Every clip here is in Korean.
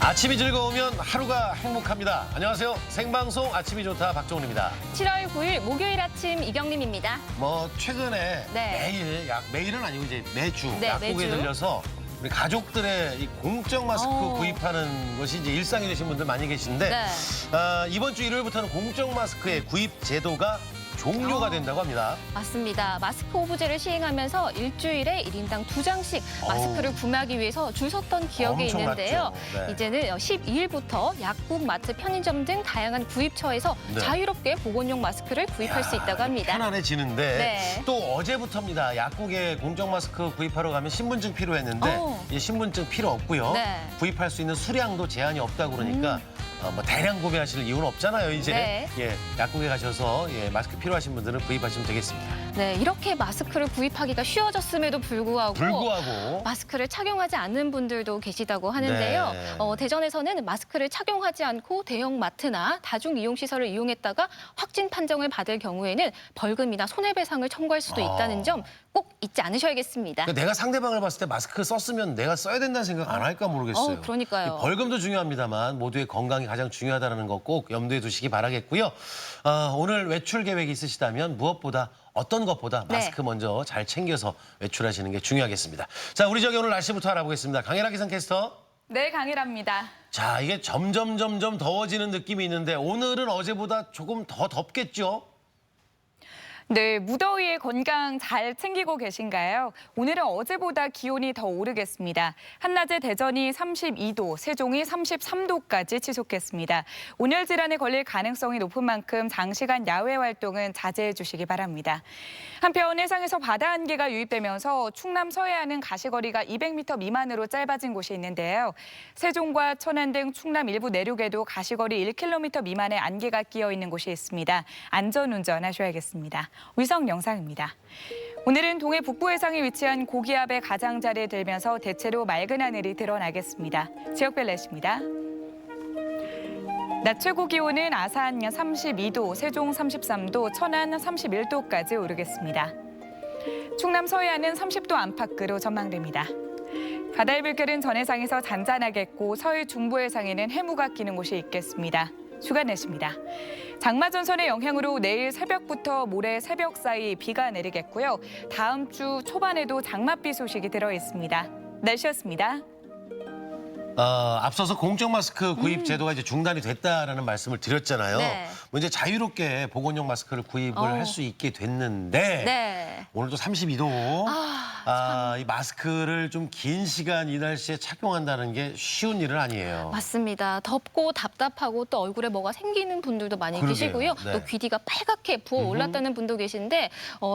아침이 즐거우면 하루가 행복합니다. 안녕하세요. 생방송 아침이 좋다 박정훈입니다. 7월 9일 목요일 아침 이경림입니다. 최근에 네. 매일은 아니고 이제 매주 네, 약국에 매주. 들려서 우리 가족들의 이 공적 마스크 구입하는 것이 이제 일상이 되신 분들 많이 계신데 네. 이번 주 일요일부터는 공적 마스크의 구입 제도가 종료가 된다고 합니다. 맞습니다. 마스크 오브제를 시행하면서 일주일에 1인당 2장씩 마스크를 구매하기 위해서 줄 섰던 기억이 엄청 있는데요. 많죠. 네. 이제는 12일부터 약국, 마트, 편의점 등 다양한 구입처에서 네. 자유롭게 보건용 마스크를 구입할 수 있다고 합니다. 편안해지는데 네. 또 어제부터입니다. 약국에 공적 마스크 구입하러 가면 신분증 필요했는데 이제 신분증 필요 없고요. 네. 구입할 수 있는 수량도 제한이 없다고 그러니까 대량 구매하실 이유는 없잖아요. 이제 네. 약국에 가셔서 마스크 필요하신 분들은 구입하시면 되겠습니다. 네, 이렇게 마스크를 구입하기가 쉬워졌음에도 불구하고 마스크를 착용하지 않는 분들도 계시다고 하는데요. 네. 대전에서는 마스크를 착용하지 않고 대형 마트나 다중이용시설을 이용했다가 확진 판정을 받을 경우에는 벌금이나 손해배상을 청구할 수도 있다는 점 꼭 잊지 않으셔야겠습니다. 그러니까 내가 상대방을 봤을 때 마스크 썼으면 내가 써야 된다는 생각 안 할까 모르겠어요. 그러니까요. 이 벌금도 중요합니다만 모두의 건강이 가장 중요하다는 거 꼭 염두에 두시기 바라겠고요. 오늘 외출 계획이 있으시다면 무엇보다 어떤 것보다 마스크 먼저 잘 챙겨서 외출하시는 게 중요하겠습니다. 자, 우리 오늘 날씨부터 알아보겠습니다. 강혜라 기상캐스터. 네, 강일합니다. 자, 이게 점점 더워지는 느낌이 있는데 오늘은 어제보다 조금 더 덥겠죠? 네, 무더위에 건강 잘 챙기고 계신가요? 오늘은 어제보다 기온이 더 오르겠습니다. 한낮에 대전이 32도, 세종이 33도까지 치솟겠습니다. 온열 질환에 걸릴 가능성이 높은 만큼 장시간 야외 활동은 자제해 주시기 바랍니다. 한편 해상에서 바다 안개가 유입되면서 충남 서해안은 가시거리가 200m 미만으로 짧아진 곳이 있는데요. 세종과 천안 등 충남 일부 내륙에도 가시거리 1km 미만의 안개가 끼어 있는 곳이 있습니다. 안전운전 하셔야겠습니다. 위성 영상입니다. 오늘은 동해 북부 해상에 위치한 고기압의 가장자리에 들면서 대체로 맑은 하늘이 드러나겠습니다. 지역별 날씨입니다. 낮 최고 기온은 아산 32도, 세종 33도, 천안 31도까지 오르겠습니다. 충남 서해안은 30도 안팎으로 전망됩니다. 바다의 물결은 전해상에서 잔잔하겠고 서해 중부 해상에는 해무가 끼는 곳이 있겠습니다. 주간 날씨입니다. 장마전선의 영향으로 내일 새벽부터 모레 새벽 사이 비가 내리겠고요. 다음 주 초반에도 장맛비 소식이 들어있습니다. 날씨였습니다. 앞서서 공적 마스크 구입 제도가 이제 중단이 됐다라는 말씀을 드렸잖아요. 네. 이제 자유롭게 보건용 마스크를 구입을 할 수 있게 됐는데 네. 오늘도 32도. 이 마스크를 좀 긴 시간 이 날씨에 착용한다는 게 쉬운 일은 아니에요. 맞습니다. 덥고 답답하고 또 얼굴에 뭐가 생기는 분들도 많이 그러게요. 계시고요. 네. 또 귀뒤가 빨갛게 부어올랐다는 분도 계신데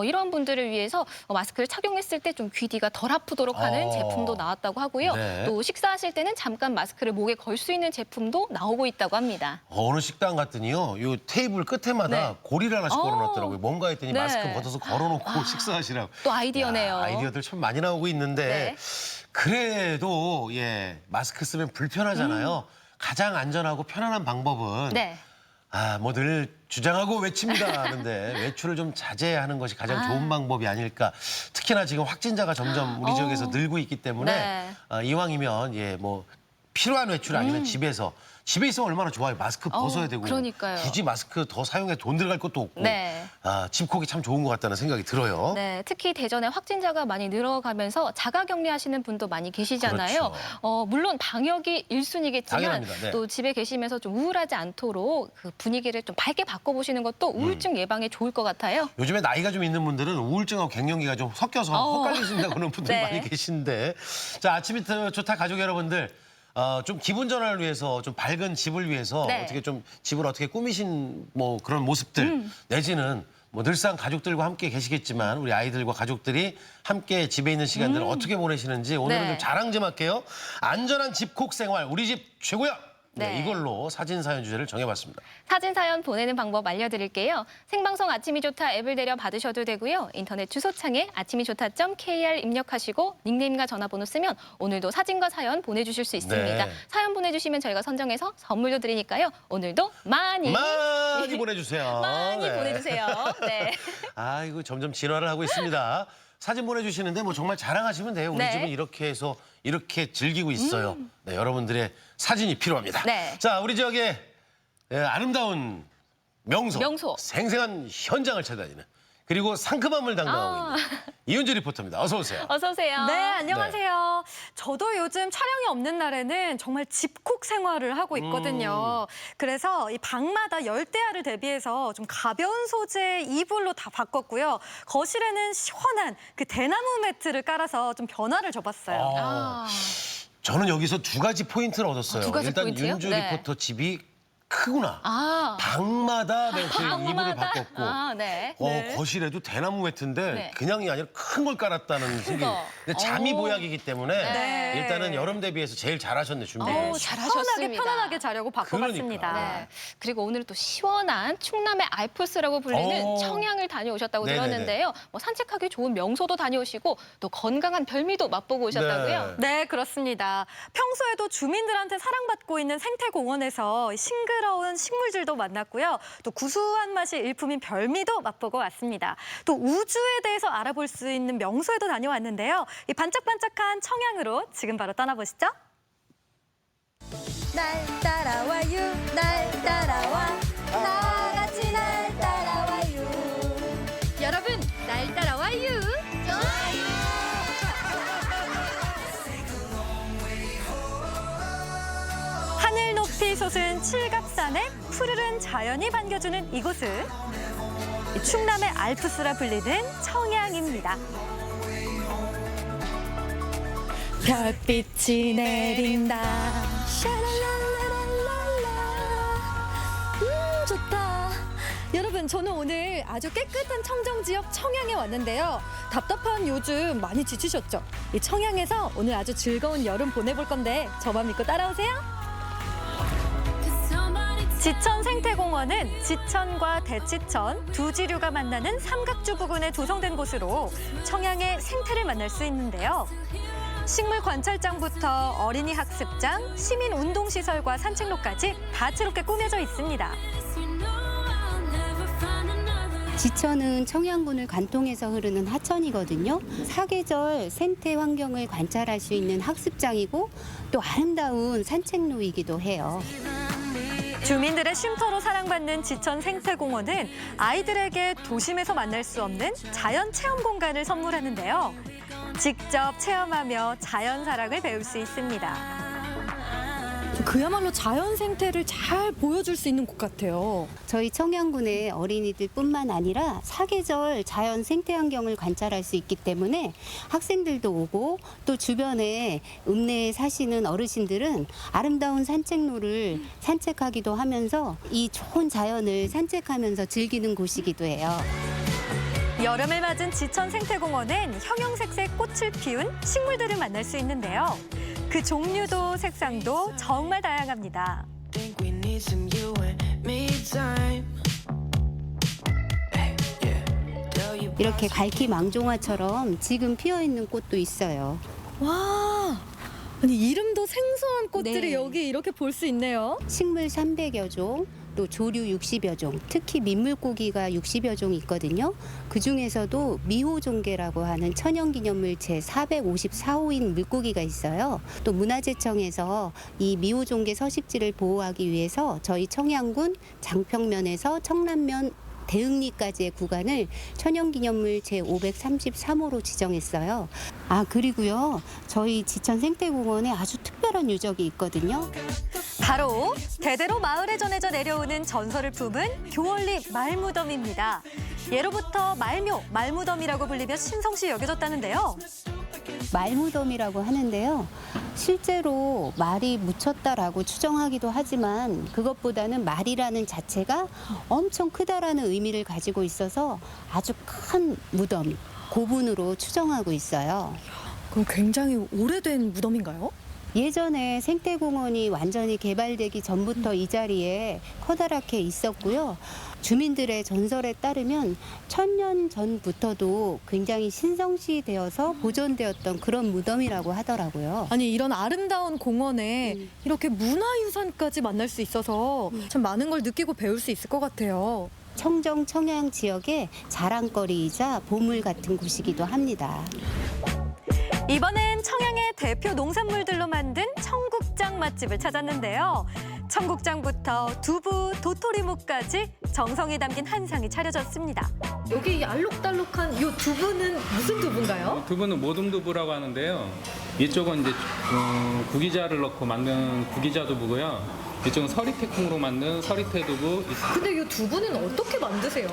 이런 분들을 위해서 마스크를 착용했을 때 좀 귀뒤가 덜 아프도록 하는 제품도 나왔다고 하고요. 네. 또 식사하실 때는 잠깐 마스크를 목에 걸 수 있는 제품도 나오고 있다고 합니다. 어느 식당 갔더니요. 요 테이블 끝에마다 고리를 하나씩 걸어놨더라고요. 뭔가 했더니 네. 마스크 벗어서 걸어놓고 식사하시라고. 또 아이디어네요. 아이디어들 참 많이 나오고 있는데 네. 그래도 마스크 쓰면 불편하잖아요. 가장 안전하고 편안한 방법은 네. 늘 주장하고 외칩니다 하는데 외출을 좀 자제하는 것이 가장 좋은 방법이 아닐까. 특히나 지금 확진자가 점점 우리 지역에서 늘고 있기 때문에 이왕이면 필요한 외출 아니면 집에 있으면 얼마나 좋아요. 마스크 벗어야 되고. 그러니까요. 굳이 마스크 더 사용해 돈 들어갈 것도 없고. 네. 집콕이 참 좋은 것 같다는 생각이 들어요. 네, 특히 대전에 확진자가 많이 늘어가면서 자가격리하시는 분도 많이 계시잖아요. 그렇죠. 물론 방역이 1순위겠지만 당연합니다. 네. 또 집에 계시면서 좀 우울하지 않도록 그 분위기를 좀 밝게 바꿔보시는 것도 우울증 예방에 좋을 것 같아요. 요즘에 나이가 좀 있는 분들은 우울증하고 갱년기가 좀 섞여서 헛갈리신다고 그러는 분들 네. 많이 계신데. 자, 아침이 좋다 가족 여러분들. 좀 기분 전환을 위해서 좀 밝은 집을 위해서 어떻게 좀 집을 어떻게 꾸미신 그런 모습들 내지는 늘상 가족들과 함께 계시겠지만 우리 아이들과 가족들이 함께 집에 있는 시간들을 어떻게 보내시는지 오늘은 좀 자랑 좀 할게요. 안전한 집콕 생활 우리 집 최고야. 네. 이걸로 사진 사연 주제를 정해봤습니다. 사진 사연 보내는 방법 알려드릴게요. 생방송 아침이 좋다 앱을 내려 받으셔도 되고요. 인터넷 주소창에 아침이 좋다.kr 입력하시고 닉네임과 전화번호 쓰면 오늘도 사진과 사연 보내주실 수 있습니다. 네. 사연 보내주시면 저희가 선정해서 선물도 드리니까요. 오늘도 많이 보내주세요. 많이 네. 보내주세요. 네. 이거 점점 진화를 하고 있습니다. 사진 보내주시는데 뭐 정말 자랑하시면 돼요. 우리 네. 집은 이렇게 해서 이렇게 즐기고 있어요. 네, 여러분들의 사진이 필요합니다. 네. 자, 우리 지역의 아름다운 명소, 명소. 생생한 현장을 찾아다니는 그리고 상큼함을 담당하고 있는 이은주 리포터입니다. 어서 오세요. 어서 오세요. 네, 안녕하세요. 저도 요즘 촬영이 없는 날에는 정말 집콕 생활을 하고 있거든요. 그래서 이 방마다 열대야를 대비해서 좀 가벼운 소재 이불로 다 바꿨고요. 거실에는 시원한 그 대나무 매트를 깔아서 좀 변화를 줘봤어요. 아, 저는 여기서 두 가지 포인트를 얻었어요. 두 가지 일단 포인트요? 윤주 네. 리포터 집이 크구나. 아. 방마다 매트 이불을 방마다. 바꿨고 아, 네. 거실에도 대나무 매트인데 네. 그냥이 아니라 큰 걸 깔았다는 생각이. 거. 근데 잠이 오. 보약이기 때문에 네. 일단은 여름 대비해서 제일 잘하셨네 준비. 오, 시원하게 잘하셨습니다. 편안하게 자려고 바꿔봤습니다. 그러니까. 네. 그리고 오늘 또 시원한 충남의 알프스라고 불리는 오. 청양을 다녀오셨다고 네네네. 들었는데요. 뭐 산책하기 좋은 명소도 다녀오시고 또 건강한 별미도 맛보고 오셨다고요. 네, 그렇습니다. 평소에도 주민들한테 사랑받고 있는 생태공원에서 싱그러운 식물들도 만났고요. 또 구수한 맛이 일품인 별미도 맛보고 왔습니다. 또 우주에 대해서 알아볼 수 있는 명소에도 다녀왔는데요. 이 반짝반짝한 청양으로 지금 바로 떠나보시죠. 날 따라와요, 날 따라와, 나같이 날 따라와요. 여러분, 날 따라와요. 하늘 높이 솟은 칠갑산에 푸르른 자연이 반겨주는 이곳은 충남의 알프스라 불리는 청양입니다. 별빛이 내린다. 샤랄랄랄랄라. 좋다. 여러분, 저는 오늘 아주 깨끗한 청정 지역 청양에 왔는데요. 답답한 요즘 많이 지치셨죠? 이 청양에서 오늘 아주 즐거운 여름 보내볼 건데 저만 믿고 따라오세요. 지천 생태공원은 지천과 대치천 두 지류가 만나는 삼각주 부근에 조성된 곳으로 청양의 생태를 만날 수 있는데요. 식물 관찰장부터 어린이 학습장, 시민 운동시설과 산책로까지 다채롭게 꾸며져 있습니다. 지천은 청양군을 관통해서 흐르는 하천이거든요. 사계절 생태 환경을 관찰할 수 있는 학습장이고 또 아름다운 산책로이기도 해요. 주민들의 쉼터로 사랑받는 지천 생태공원은 아이들에게 도심에서 만날 수 없는 자연 체험 공간을 선물하는데요. 직접 체험하며 자연 사랑을 배울 수 있습니다. 그야말로 자연 생태를 잘 보여줄 수 있는 곳 같아요. 저희 청양군의 어린이들뿐만 아니라 사계절 자연 생태 환경을 관찰할 수 있기 때문에 학생들도 오고 또 주변에 읍내에 사시는 어르신들은 아름다운 산책로를 산책하기도 하면서 이 좋은 자연을 산책하면서 즐기는 곳이기도 해요. 여름을 맞은 지천 생태공원은 형형색색 꽃을 피운 식물들을 만날 수 있는데요. 그 종류도 색상도 정말 다양합니다. Think we need some you and me time. Hey, yeah. Tell you 이렇게 갈기 망종화처럼 지금 피어 있는 꽃도 있어요. 와, 아니 이름도 생소한 꽃들이 네. 여기 이렇게 볼 수 있네요. 식물 300여 종, 또 조류 60여 종, 특히 민물고기가 60여 종 있거든요. 그중에서도 미호종계라고 하는 천연기념물 제454호인 물고기가 있어요. 또 문화재청에서 이 미호종계 서식지를 보호하기 위해서 저희 청양군 장평면에서 청남면 대흥리까지의 구간을 천연기념물 제533호로 지정했어요. 아, 그리고요. 저희 지천 생태공원에 아주 특별한 유적이 있거든요. 바로 대대로 마을에 전해져 내려오는 전설을 품은 교원리 말무덤입니다. 예로부터 말묘, 말무덤이라고 불리며 신성시 여겨졌다는데요. 말무덤이라고 하는데요. 실제로 말이 묻혔다라고 추정하기도 하지만 그것보다는 말이라는 자체가 엄청 크다라는 의미를 가지고 있어서 아주 큰 무덤, 고분으로 추정하고 있어요. 그럼 굉장히 오래된 무덤인가요? 예전에 생태공원이 완전히 개발되기 전부터 이 자리에 커다랗게 있었고요. 주민들의 전설에 따르면 1000년 전부터도 굉장히 신성시되어서 보존되었던 그런 무덤이라고 하더라고요. 아니 이런 아름다운 공원에 이렇게 문화유산까지 만날 수 있어서 참 많은 걸 느끼고 배울 수 있을 것 같아요. 청정 청양 지역의 자랑거리이자 보물 같은 곳이기도 합니다. 이번엔 청양의 대표 농산물들로 만든 청국장 맛집을 찾았는데요. 청국장부터 두부, 도토리묵까지 정성이 담긴 한상이 차려졌습니다. 여기 이 알록달록한 이 두부는 무슨 두부인가요? 두부는 모둠두부라고 하는데요. 이쪽은 이제 구기자를 넣고 만든 구기자 두부고요. 이쪽은 서리태콩으로 만든 서리태 두부. 근데 이 두부는 어떻게 만드세요?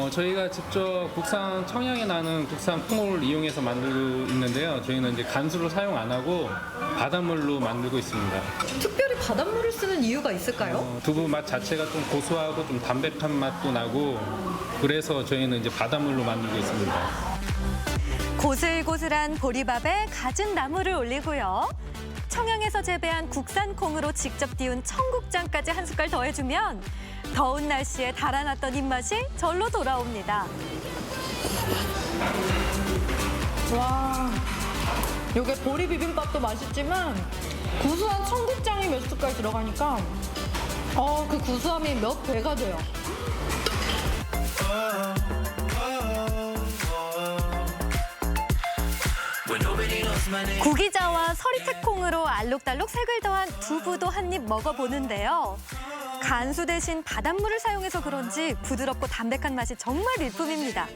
저희가 직접 국산 청양에 나는 국산 콩을 이용해서 만들고 있는데요. 저희는 이제 간수를 사용 안 하고 바닷물로 만들고 있습니다. 특별히 바닷물을 쓰는 이유가 있을까요? 두부 맛 자체가 좀 고소하고 좀 담백한 맛도 나고 그래서 저희는 이제 바닷물로 만들고 있습니다. 고슬고슬한 보리밥에 갖은 나물을 올리고요. 청양에서 재배한 국산 콩으로 직접 띄운 청국장까지 한 숟갈 더해주면 더운 날씨에 달아났던 입맛이 절로 돌아옵니다. 와, 이게 보리 비빔밥도 맛있지만 구수한 청국장이 몇 숟갈 들어가니까 그 구수함이 몇 배가 돼요. 구기자와 서리태콩으로 알록달록 색을 더한 두부도 한 입 먹어보는데요. 간수 대신 바닷물을 사용해서 그런지 부드럽고 담백한 맛이 정말 일품입니다.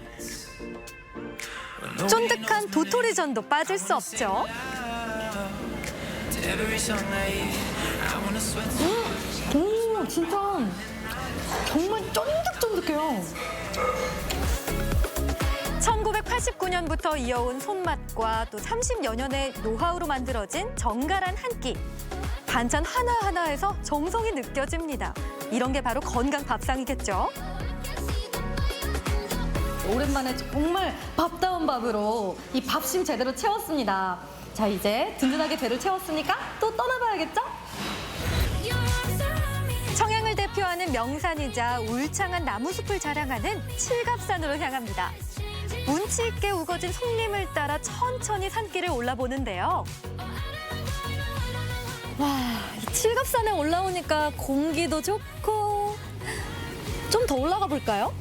쫀득한 도토리전도 빠질 수 없죠. 오, 진짜 정말 쫀득쫀득해요. 1989년부터 이어온 손맛과 또 30여 년의 노하우로 만들어진 정갈한 한 끼. 반찬 하나하나에서 정성이 느껴집니다. 이런 게 바로 건강 밥상이겠죠? 오랜만에 정말 밥다운 밥으로 이 밥심 제대로 채웠습니다. 자, 이제 든든하게 배를 채웠으니까 또 떠나봐야겠죠? 청양을 대표하는 명산이자 울창한 나무숲을 자랑하는 칠갑산으로 향합니다. 운치 있게 우거진 송림을 따라 천천히 산길을 올라보는데요. 와, 이 칠갑산에 올라오니까 공기도 좋고 좀 더 올라가 볼까요?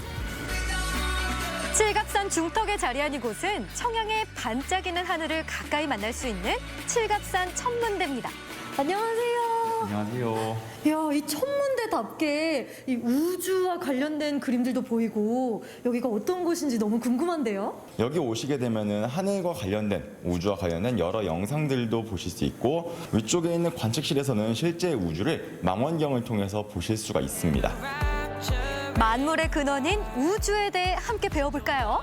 칠갑산 중턱에 자리한 이곳은 청양의 반짝이는 하늘을 가까이 만날 수 있는 칠갑산 천문대입니다. 안녕하세요. 안녕하세요. 이야, 이 천문대답게 이 우주와 관련된 그림들도 보이고 여기가 어떤 곳인지 너무 궁금한데요. 여기 오시게 되면은 하늘과 관련된 우주와 관련된 여러 영상들도 보실 수 있고 위쪽에 있는 관측실에서는 실제 우주를 망원경을 통해서 보실 수가 있습니다. 만물의 근원인 우주에 대해 함께 배워볼까요?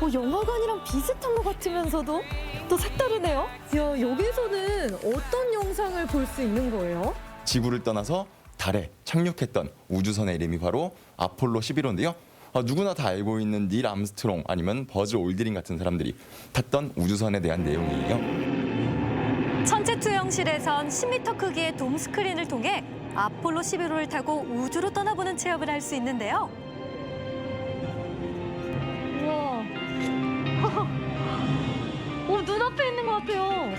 영화관이랑 비슷한 것 같으면서도 또 색다르네요. 이야, 여기서는 어떤 영상을 볼 수 있는 거예요? 지구를 떠나서 달에 착륙했던 우주선의 이름이 바로 아폴로 11호인데요. 누구나 다 알고 있는 닐 암스트롱 아니면 버즈 올드린 같은 사람들이 탔던 우주선에 대한 내용이에요. 천체 투영실에선 10m 크기의 돔 스크린을 통해 아폴로 11호를 타고 우주로 떠나보는 체험을 할 수 있는데요. 우와. 눈앞에 있는 것 같아요.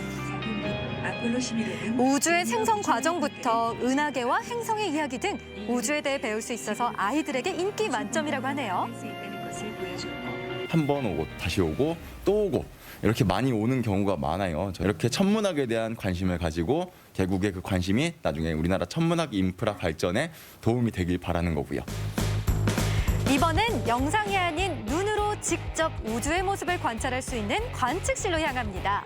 우주의 생성 과정부터 은하계와 행성의 이야기 등 우주에 대해 배울 수 있어서 아이들에게 인기 만점이라고 하네요. 한 번 오고 다시 오고 또 오고 이렇게 많이 오는 경우가 많아요. 이렇게 천문학에 대한 관심을 가지고 개국의 그 관심이 나중에 우리나라 천문학 인프라 발전에 도움이 되길 바라는 거고요. 이번엔 영상이 아닌 눈으로 직접 우주의 모습을 관찰할 수 있는 관측실로 향합니다.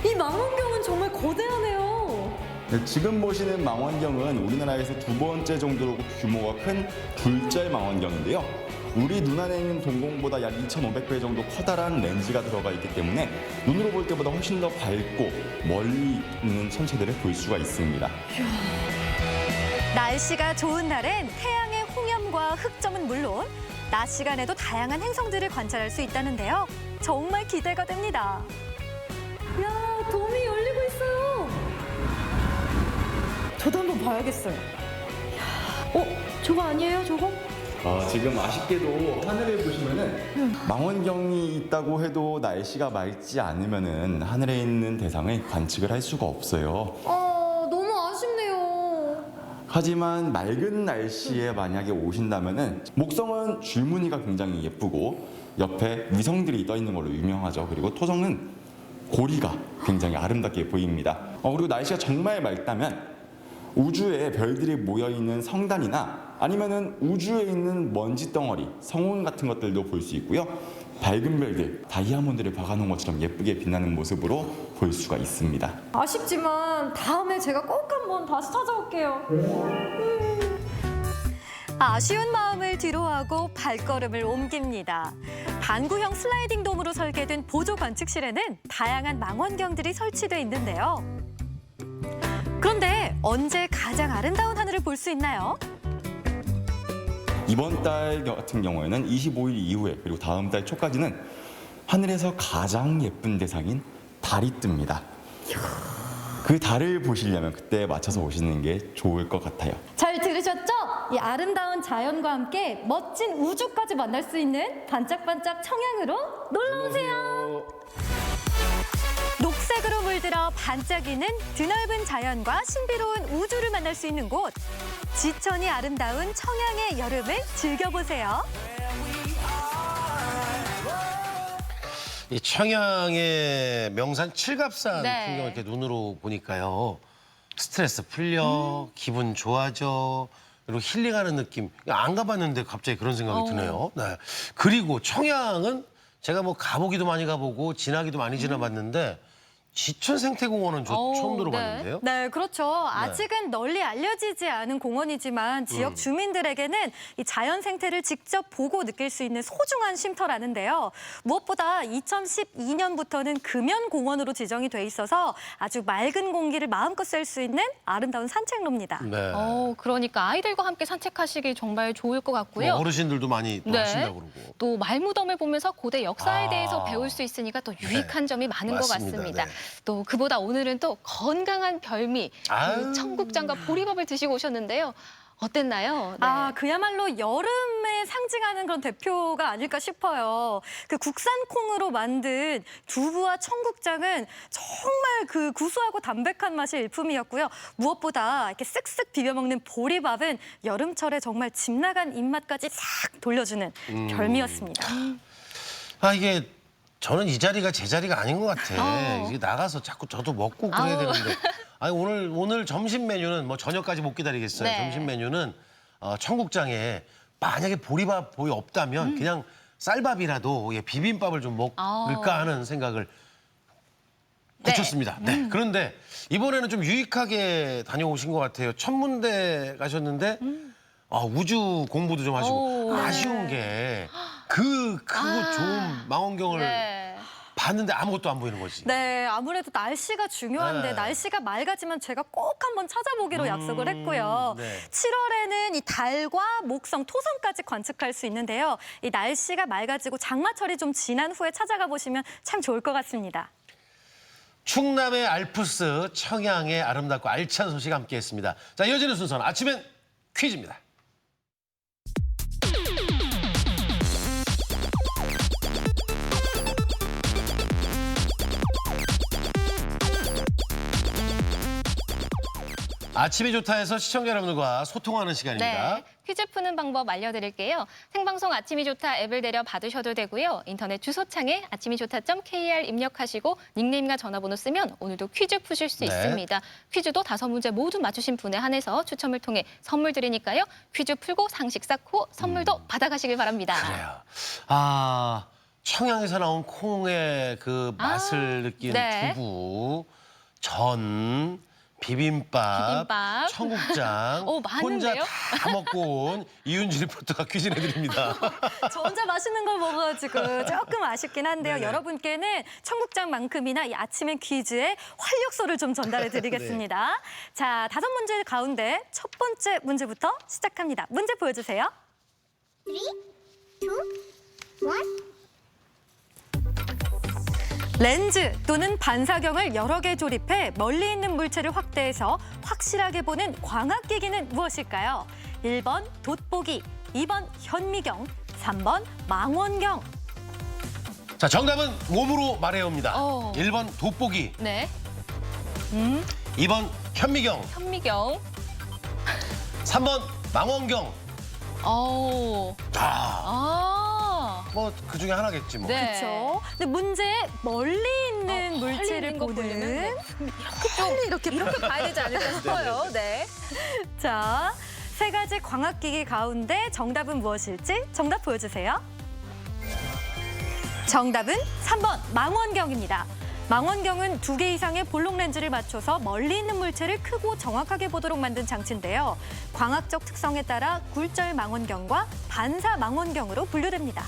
이 망원경은 정말 거대하네요. 네, 지금 보시는 망원경은 우리나라에서 두 번째 정도로 규모가 큰 굴절 망원경인데요. 우리 눈 안에 있는 동공보다 약 2,500배 정도 커다란 렌즈가 들어가 있기 때문에 눈으로 볼 때보다 훨씬 더 밝고 멀리 있는 천체들을 볼 수가 있습니다. 날씨가 좋은 날엔 태양의 홍염과 흑점은 물론 낮 시간에도 다양한 행성들을 관찰할 수 있다는데요. 정말 기대가 됩니다. 야, 돔이 열리고 있어요. 저도 한번 봐야겠어요. 저거 아니에요, 저거? 지금 아쉽게도 하늘을 보시면은 망원경이 있다고 해도 날씨가 맑지 않으면은 하늘에 있는 대상을 관측을 할 수가 없어요. 너무 아쉽네요. 하지만 맑은 날씨에 만약에 오신다면은 목성은 줄무늬가 굉장히 예쁘고 옆에 위성들이 떠 있는 걸로 유명하죠. 그리고 토성은 고리가 굉장히 아름답게 보입니다. 그리고 날씨가 정말 맑다면 우주에 별들이 모여 있는 성단이나 아니면은 우주에 있는 먼지 덩어리, 성운 같은 것들도 볼 수 있고요. 밝은 별들, 다이아몬드를 박아놓은 것처럼 예쁘게 빛나는 모습으로 볼 수가 있습니다. 아쉽지만 다음에 제가 꼭 한번 다시 찾아올게요. 아쉬운 마음을 뒤로하고 발걸음을 옮깁니다. 반구형 슬라이딩 돔으로 설계된 보조 관측실에는 다양한 망원경들이 설치돼 있는데요. 그런데 언제 가장 아름다운 하늘을 볼 수 있나요? 이번 달 같은 경우에는 25일 이후에 그리고 다음 달 초까지는 하늘에서 가장 예쁜 대상인 달이 뜹니다. 그 달을 보시려면 그때 맞춰서 오시는 게 좋을 것 같아요. 잘 들으셨죠? 이 아름다운 자연과 함께 멋진 우주까지 만날 수 있는 반짝반짝 청양으로 놀러오세요. 녹색으로 물들어 반짝이는 드넓은 자연과 신비로운 우주를 만날 수 있는 곳. 지천이 아름다운 청양의 여름을 즐겨보세요. 이 청양의 명산 칠갑산 네. 풍경을 이렇게 눈으로 보니까요. 스트레스 풀려, 기분 좋아져, 그리고 힐링하는 느낌. 안 가봤는데 갑자기 그런 생각이 드네요. 네. 그리고 청양은 제가 뭐 가보기도 많이 가보고 지나기도 많이 지나봤는데 지천 생태공원은 저 처음 들어봤는데요. 네, 그렇죠. 아직은 널리 알려지지 않은 공원이지만 지역 주민들에게는 이 자연 생태를 직접 보고 느낄 수 있는 소중한 쉼터라는데요. 무엇보다 2012년부터는 금연공원으로 지정이 돼 있어서 아주 맑은 공기를 마음껏 쐴 수 있는 아름다운 산책로입니다. 네. 그러니까 아이들과 함께 산책하시기 정말 좋을 것 같고요. 뭐 어르신들도 많이 또 네. 하신다고 그러고. 또 말무덤을 보면서 고대 역사에 아. 대해서 배울 수 있으니까 또 유익한 점이 많은 것 맞습니다. 같습니다. 네. 또 그보다 오늘은 또 건강한 별미, 아유. 그 청국장과 보리밥을 드시고 오셨는데요. 어땠나요? 네. 그야말로 여름에 상징하는 그런 대표가 아닐까 싶어요. 그 국산 콩으로 만든 두부와 청국장은 정말 그 구수하고 담백한 맛이 일품이었고요. 무엇보다 이렇게 쓱쓱 비벼 먹는 보리밥은 여름철에 정말 집 나간 입맛까지 싹 돌려주는 별미였습니다. 이게 저는 이 자리가 제 자리가 아닌 것 같아. 이게 나가서 자꾸 저도 먹고 그래야 되는데. 아니 오늘 점심 메뉴는 뭐 저녁까지 못 기다리겠어요. 네. 점심 메뉴는 청국장에 만약에 보리밥이 없다면 그냥 쌀밥이라도 비빔밥을 좀 먹을까 하는 생각을 붙였습니다. 네. 그런데 이번에는 좀 유익하게 다녀오신 것 같아요. 천문대 가셨는데 우주 공부도 좀 하시고 아쉬운 게 그 크고 좋은 망원경을 네. 봤는데 아무것도 안 보이는 거지. 네, 아무래도 날씨가 중요한데 네. 날씨가 맑아지면 제가 꼭 한번 찾아보기로 약속을 했고요. 네. 7월에는 이 달과 목성, 토성까지 관측할 수 있는데요. 이 날씨가 맑아지고 장마철이 좀 지난 후에 찾아가 보시면 참 좋을 것 같습니다. 충남의 알프스, 청양의 아름답고 알찬 소식 함께했습니다. 자, 이어지는 순서는 아침엔 퀴즈입니다. 아침이 좋다에서 시청자 여러분들과 소통하는 시간입니다. 네, 퀴즈 푸는 방법 알려드릴게요. 생방송 아침이 좋다 앱을 내려 받으셔도 되고요. 인터넷 주소창에 아침이 좋다.kr 입력하시고 닉네임과 전화번호 쓰면 오늘도 퀴즈 푸실 수 네. 있습니다. 퀴즈도 5문제 모두 맞추신 분에 한해서 추첨을 통해 선물 드리니까요. 퀴즈 풀고 상식 쌓고 선물도 받아가시길 바랍니다. 그래요. 청양에서 나온 콩의 그 맛을 느낀 네. 두부, 전, 비빔밥, 청국장 혼자 많은데요? 다 먹고 온 이윤주 리포터가 퀴즈 내드립니다. 저 혼자 맛있는 걸 먹어가지고 조금 아쉽긴 한데요. 네네. 여러분께는 청국장만큼이나 이 아침엔 퀴즈의 활력소를 좀 전달해 드리겠습니다. 자, 5문제 가운데 첫 번째 문제부터 시작합니다. 문제 보여주세요. 3, 2, 1. 렌즈 또는 반사경을 여러 개 조립해 멀리 있는 물체를 확대해서 확실하게 보는 광학기기는 무엇일까요? 1번 돋보기, 2번 현미경, 3번 망원경. 자, 정답은 몸으로 말해야 옵니다. 1번 돋보기, 네, 2번 현미경. 현미경. 3번 망원경. 오. 아, 아. 뭐 그 중에 하나겠지 뭐. 네. 그렇죠. 근데 문제 멀리 있는 멀리 물체를 있는 거 보는 보려면 이렇게 봐야 되지 않을까 싶어요. 네. 자, 세 가지 광학기기 가운데 정답은 무엇일지 정답 보여주세요. 정답은 3번 망원경입니다. 망원경은 2개 이상의 볼록 렌즈를 맞춰서 멀리 있는 물체를 크고 정확하게 보도록 만든 장치인데요. 광학적 특성에 따라 굴절 망원경과 반사 망원경으로 분류됩니다.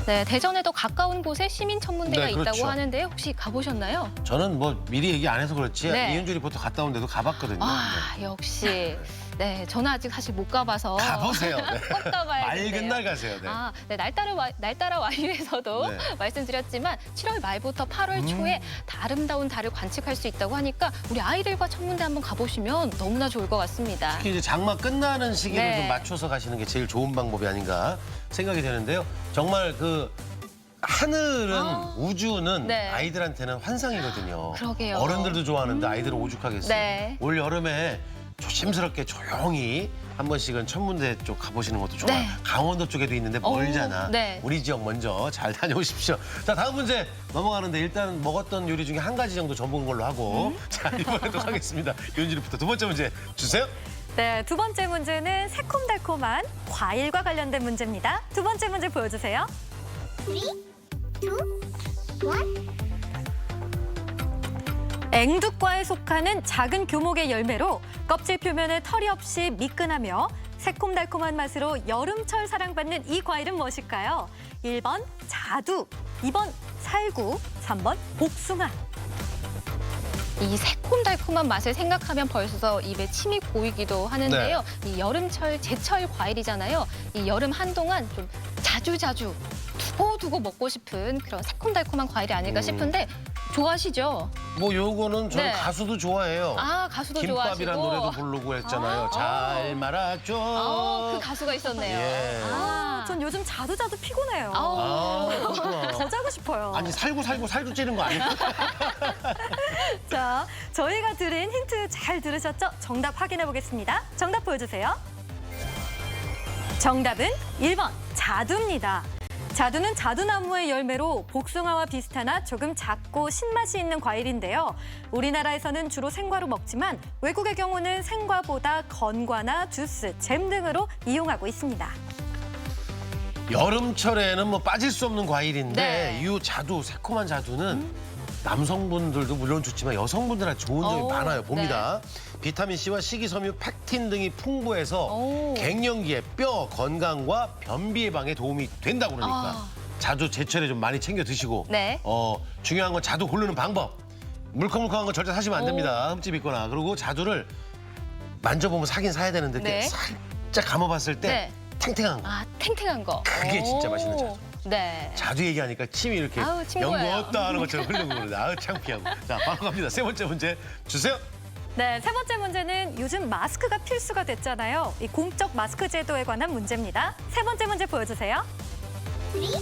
네, 대전에도 가까운 곳에 시민천문대가 네, 그렇죠. 있다고 하는데 혹시 가보셨나요? 저는 뭐 미리 얘기 안 해서 그렇지 네. 이은주 리포터 갔다 온 데도 가봤거든요. 아, 역시. 네, 저는 아직 사실 못 가봐서. 네. 가보세요. 네. 꼭 가봐야겠네요. 맑은 날 가세요. 네. 아, 네, 날따라 와이에서도 네. 말씀드렸지만 7월 말부터 8월 초에 아름다운 달을 관측할 수 있다고 하니까 우리 아이들과 천문대 한번 가보시면 너무나 좋을 것 같습니다. 특히 이제 장마 끝나는 시기를 네. 좀 맞춰서 가시는 게 제일 좋은 방법이 아닌가 생각이 되는데요. 정말 그 하늘은 우주는 네. 아이들한테는 환상이거든요. 그러게요. 어른들도 좋아하는데 아이들은 오죽하겠어요. 네. 올 여름에 조심스럽게 조용히 한 번씩은 천문대 쪽 가보시는 것도 좋아요. 네. 강원도 쪽에도 있는데 멀잖아. 네. 우리 지역 먼저 잘 다녀오십시오. 자, 다음 문제 넘어가는데 일단 먹었던 요리 중에 한 가지 정도 전본 걸로 하고 자, 이번에도 하겠습니다. 윤지리부터 두 번째 문제 주세요. 네, 두 번째 문제는 새콤달콤한 과일과 관련된 문제입니다. 두 번째 문제 보여주세요. 3, 2, 1. 앵두과에 속하는 작은 교목의 열매로 껍질 표면에 털이 없이 미끈하며 새콤달콤한 맛으로 여름철 사랑받는 이 과일은 무엇일까요? 1번 자두, 2번 살구, 3번 복숭아. 이 새콤달콤한 맛을 생각하면 벌써 입에 침이 고이기도 하는데요. 이 여름철 제철 과일이잖아요. 이 여름 한동안 좀 자주자주 두고두고 먹고 싶은 그런 새콤달콤한 과일이 아닐까 싶은데 좋아하시죠? 뭐 요거는 저는 네. 가수도 좋아해요. 아, 가수도 김밥이란 좋아하시고. 노래도 부르고 했잖아요. 잘 말아줘. 그 가수가 있었네요. 예. 전 요즘 자두자두 피곤해요. 그렇구나. 더 자고 싶어요. 아니 살구 찌는 거 아니에요? 자, 저희가 드린 힌트 잘 들으셨죠? 정답 확인해 보겠습니다. 정답 보여주세요. 정답은 1번 자두입니다. 자두는 자두나무의 열매로 복숭아와 비슷하나 조금 작고 신맛이 있는 과일인데요. 우리나라에서는 주로 생과로 먹지만 외국의 경우는 생과보다 건과나 주스, 잼 등으로 이용하고 있습니다. 여름철에는 뭐 빠질 수 없는 과일인데 네. 이 자두, 새콤한 자두는 남성분들도 물론 좋지만 여성분들한테 좋은 점이 오, 많아요. 봅니다. 비타민C와 식이섬유, 펙틴 등이 풍부해서 오. 갱년기에 뼈 건강과 변비 예방에 도움이 된다고 그러니까 자두 제철에 좀 많이 챙겨 드시고 네. 중요한 건 자두 고르는 방법. 물컹물컹한 거 절대 사시면 안 됩니다. 흠집 있거나. 그리고 자두를 만져보면 사긴 사야 되는데 이렇게 네. 살짝 감아봤을 때 네. 탱탱한 거. 아, 탱탱한 거. 그게 진짜 맛있는 자두. 네. 자두 얘기하니까 침이 이렇게 아우, 침 연고 고여요. 없다 하는 것처럼 흐르고 그러는데 아우 창피하고. 자, 바로 갑니다. 세 번째 문제 주세요. 네, 세 번째 문제는 요즘 마스크가 필수가 됐잖아요. 이 공적 마스크 제도에 관한 문제입니다. 세 번째 문제 보여주세요. 3, 2, 1.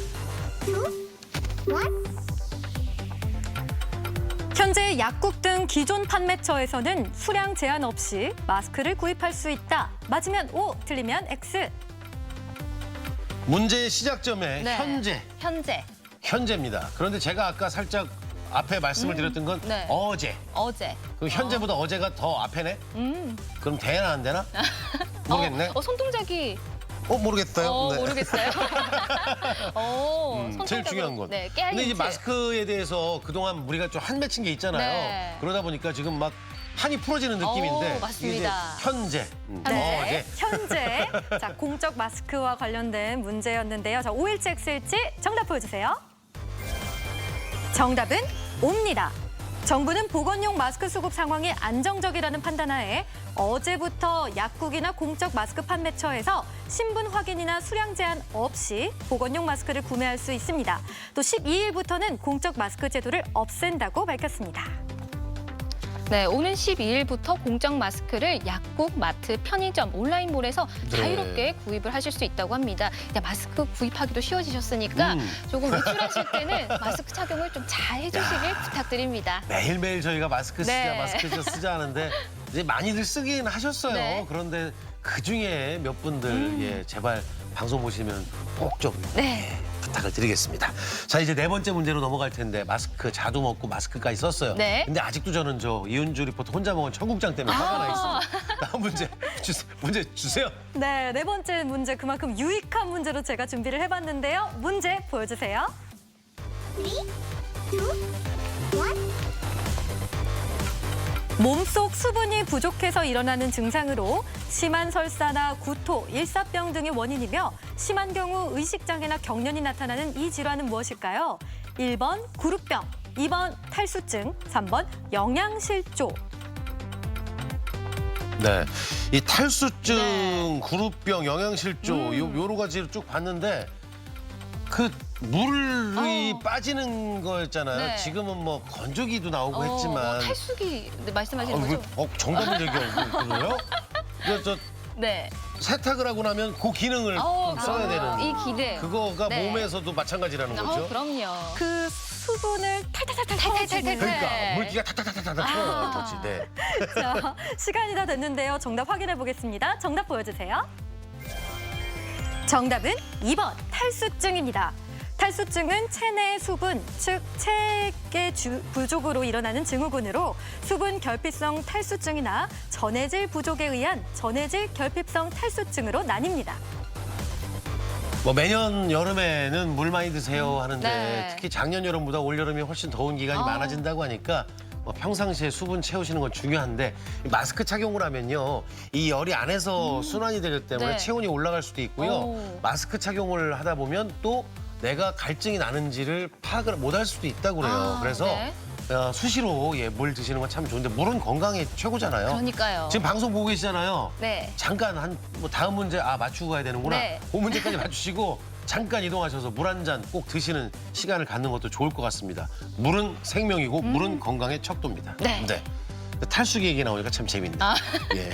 현재 약국 등 기존 판매처에서는 수량 제한 없이 마스크를 구입할 수 있다. 맞으면 O, 틀리면 X. 문제의 시작점에 네. 현재입니다. 그런데 제가 아까 살짝 앞에 말씀을 드렸던 건 네. 어제. 어제. 그럼 현재보다 어제가 더 앞에네? 그럼 되나 안 되나? 모르겠네. 손동작이 모르겠어요. 네. 모르겠어요. 제일 중요한 건. 네, 깨알 근데 이제 힌트. 마스크에 대해서 그동안 우리가 좀 한 맺힌 게 있잖아요. 네. 그러다 보니까 지금 막 한이 풀어지는 느낌인데 맞습니다. 이게 현재. 네, 어제. 현재 자 공적 마스크와 관련된 문제였는데요. 자, O일지 X일지 정답 보여주세요. 정답은 O입니다. 정부는 보건용 마스크 수급 상황이 안정적이라는 판단하에 어제부터 약국이나 공적 마스크 판매처에서 신분 확인이나 수량 제한 없이 보건용 마스크를 구매할 수 있습니다. 또 12일부터는 공적 마스크 제도를 없앤다고 밝혔습니다. 네, 오는 12일부터 공적 마스크를 약국, 마트, 편의점, 온라인몰에서 네. 자유롭게 구입을 하실 수 있다고 합니다. 이제 마스크 구입하기도 쉬워지셨으니까 조금 외출하실 때는 마스크 착용을 좀 잘 해주시길 부탁드립니다. 매일매일 저희가 마스크 쓰자, 네. 마스크 쓰자 하는데 이제 많이들 쓰긴 하셨어요. 네. 그런데 그 중에 몇 분들 예, 제발 방송 보시면 꼭 좀 네. 부탁을 드리겠습니다. 자, 이제 네 번째 문제로 넘어갈 텐데 마스크 자두 먹고 마스크까지 썼어요. 네. 근데 아직도 저는 저 이은주 리포터 혼자 먹은 청국장 때문에 화가 나 있습니다. 다음 문제 주세요. 네, 네 번째 문제 그만큼 유익한 문제로 제가 준비를 해봤는데요. 문제 보여주세요. 3, 2, 1. 몸속 수분이 부족해서 일어나는 증상으로 심한 설사나 구토, 일사병 등의 원인이며 심한 경우 의식장애나 경련이 나타나는 이 질환은 무엇일까요? 1번 구루병, 2번 탈수증, 3번 영양실조. 네, 이 탈수증, 네. 구루병, 영양실조 여러 가지를 쭉 봤는데 그 물이 빠지는 거였잖아요. 네. 지금은 뭐 건조기도 나오고 했지만 탈수기 네, 말씀하시는 왜, 거죠? 정답을 얘기하고 그래요? 저 네. 세탁을 하고 나면 그 기능을 좀 써야 되는 이 기능. 그거가 네. 몸에서도 마찬가지라는 거죠. 그럼요. 그 수분을 탈탈탈탈 탈탈탈탈. 그러니까 물기가 탁탁탁탁탁 튀어나오는 거지. 네. 자, 시간이 다 됐는데요. 정답 확인해 보겠습니다. 정답 보여주세요. 정답은 2번 탈수증입니다. 탈수증은 체내 수분, 즉 체액의 부족으로 일어나는 증후군으로 수분 결핍성 탈수증이나 전해질 부족에 의한 전해질 결핍성 탈수증으로 나뉩니다. 뭐 매년 여름에는 물 많이 드세요 하는데 네. 특히 작년 여름보다 올 여름이 훨씬 더운 기간이 많아진다고 하니까 뭐 평상시에 수분 채우시는 건 중요한데 이 마스크 착용을 하면요 이 열이 안에서 순환이 되기 때문에 네. 체온이 올라갈 수도 있고요 오. 마스크 착용을 하다 보면 또 내가 갈증이 나는지를 파악을 못할 수도 있다고 그래요. 그래서 네. 수시로 예, 물 드시는 건 참 좋은데 물은 건강에 최고잖아요. 그러니까요. 지금 방송 보고 계시잖아요. 네. 잠깐 뭐 다음 문제 맞추고 가야 되는구나. 네. 그 문제까지 맞추시고 잠깐 이동하셔서 물 한 잔 꼭 드시는 시간을 갖는 것도 좋을 것 같습니다. 물은 생명이고 물은 건강의 척도입니다. 네. 탈수기 얘기 나오니까 참 재밌네. 예.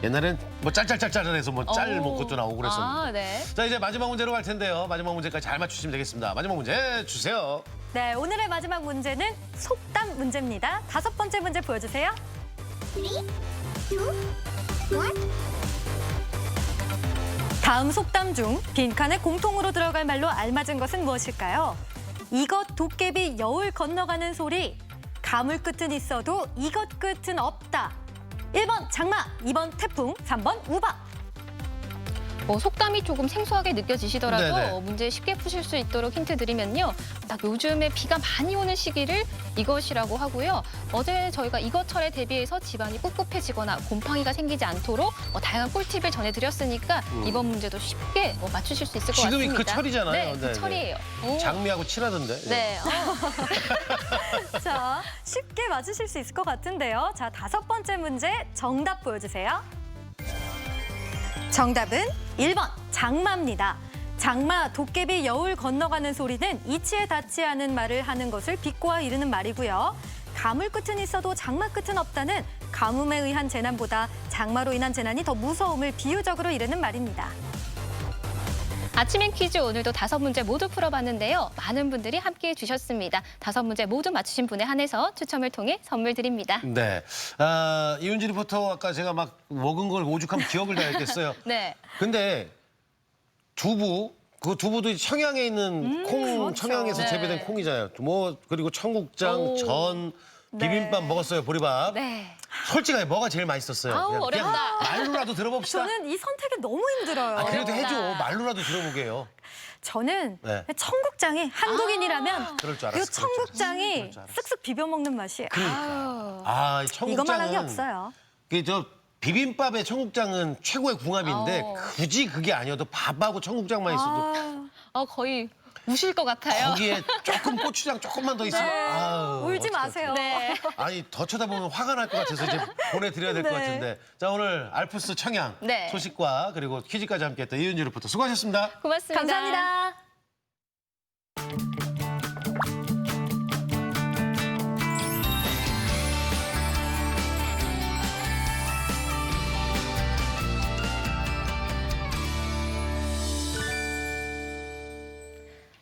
옛날엔 뭐 짤짤짤짤해서 뭐 짤 먹고도 나오고 그랬었는데. 네. 자, 이제 마지막 문제로 갈 텐데요. 마지막 문제까지 잘 맞추시면 되겠습니다. 마지막 문제 주세요. 네, 오늘의 마지막 문제는 속담 문제입니다. 5번째 문제 보여주세요. 3, 2, 1. 다음 속담 중 빈칸에 공통으로 들어갈 말로 알맞은 것은 무엇일까요? 이것 도깨비 여울 건너가는 소리. 가물 끝은 있어도 이것 끝은 없다. 1번 장마, 2번 태풍, 3번 우박. 속담이 조금 생소하게 느껴지시더라도 네네. 문제 쉽게 푸실 수 있도록 힌트 드리면요. 딱 요즘에 비가 많이 오는 시기를 이것이라고 하고요. 어제 저희가 이것철에 대비해서 집안이 꿉꿉해지거나 곰팡이가 생기지 않도록 다양한 꿀팁을 전해드렸으니까 이번 문제도 쉽게 맞추실 수 있을 것 지금이 같습니다. 그 철이잖아요. 네, 네, 그 네. 철이에요. 오. 장미하고 친하던데. 예. 네. 자, 쉽게 맞으실 수 있을 것 같은데요. 자, 5번째 문제 정답 보여주세요. 정답은 1번 장마입니다. 장마, 도깨비 여울 건너가는 소리는 이치에 닿지 않은 말을 하는 것을 비꼬아 이르는 말이고요. 가물 끝은 있어도 장마 끝은 없다는 가뭄에 의한 재난보다 장마로 인한 재난이 더 무서움을 비유적으로 이르는 말입니다. 아침엔 퀴즈 오늘도 5문제 모두 풀어봤는데요. 많은 분들이 함께해 주셨습니다. 5문제 모두 맞추신 분에 한해서 추첨을 통해 선물 드립니다. 네. 이은지 리포터 아까 제가 막 먹은 걸 오죽하면 기억을 다 했겠어요. 네. 근데 두부, 그 두부도 청양에 있는 콩, 그렇죠. 청양에서 네. 재배된 콩이잖아요. 뭐 그리고 청국장, 오. 전, 비빔밥 먹었어요, 보리밥. 네. 솔직하게 뭐가 제일 맛있었어요? 아우, 그냥 어렵다. 말로라도 들어봅시다. 저는 이 선택이 너무 힘들어요. 그래도 해줘. 어렵다. 말로라도 들어보게요. 저는 네. 청국장이 한국인이라면 그럴 줄 이 알았어. 청국장이 그럴 줄 알았어. 쓱쓱 비벼 먹는 맛이에요. 아, 이 청국장은 이것만한 게 없어요. 저 비빔밥에 청국장은 최고의 궁합인데 굳이 그게 아니어도 밥하고 청국장만 있어도 거의 우실 것 같아요. 거기에 조금 고추장 조금만 더 있으면 아우, 울지 어떡하지. 마세요. 네. 아니 더 쳐다보면 화가 날 것 같아서 이제 보내드려야 될 것 네. 같은데 자 오늘 알프스 청양 네. 소식과 그리고 퀴즈까지 함께했던 이은지 리포터 수고하셨습니다. 고맙습니다. 감사합니다.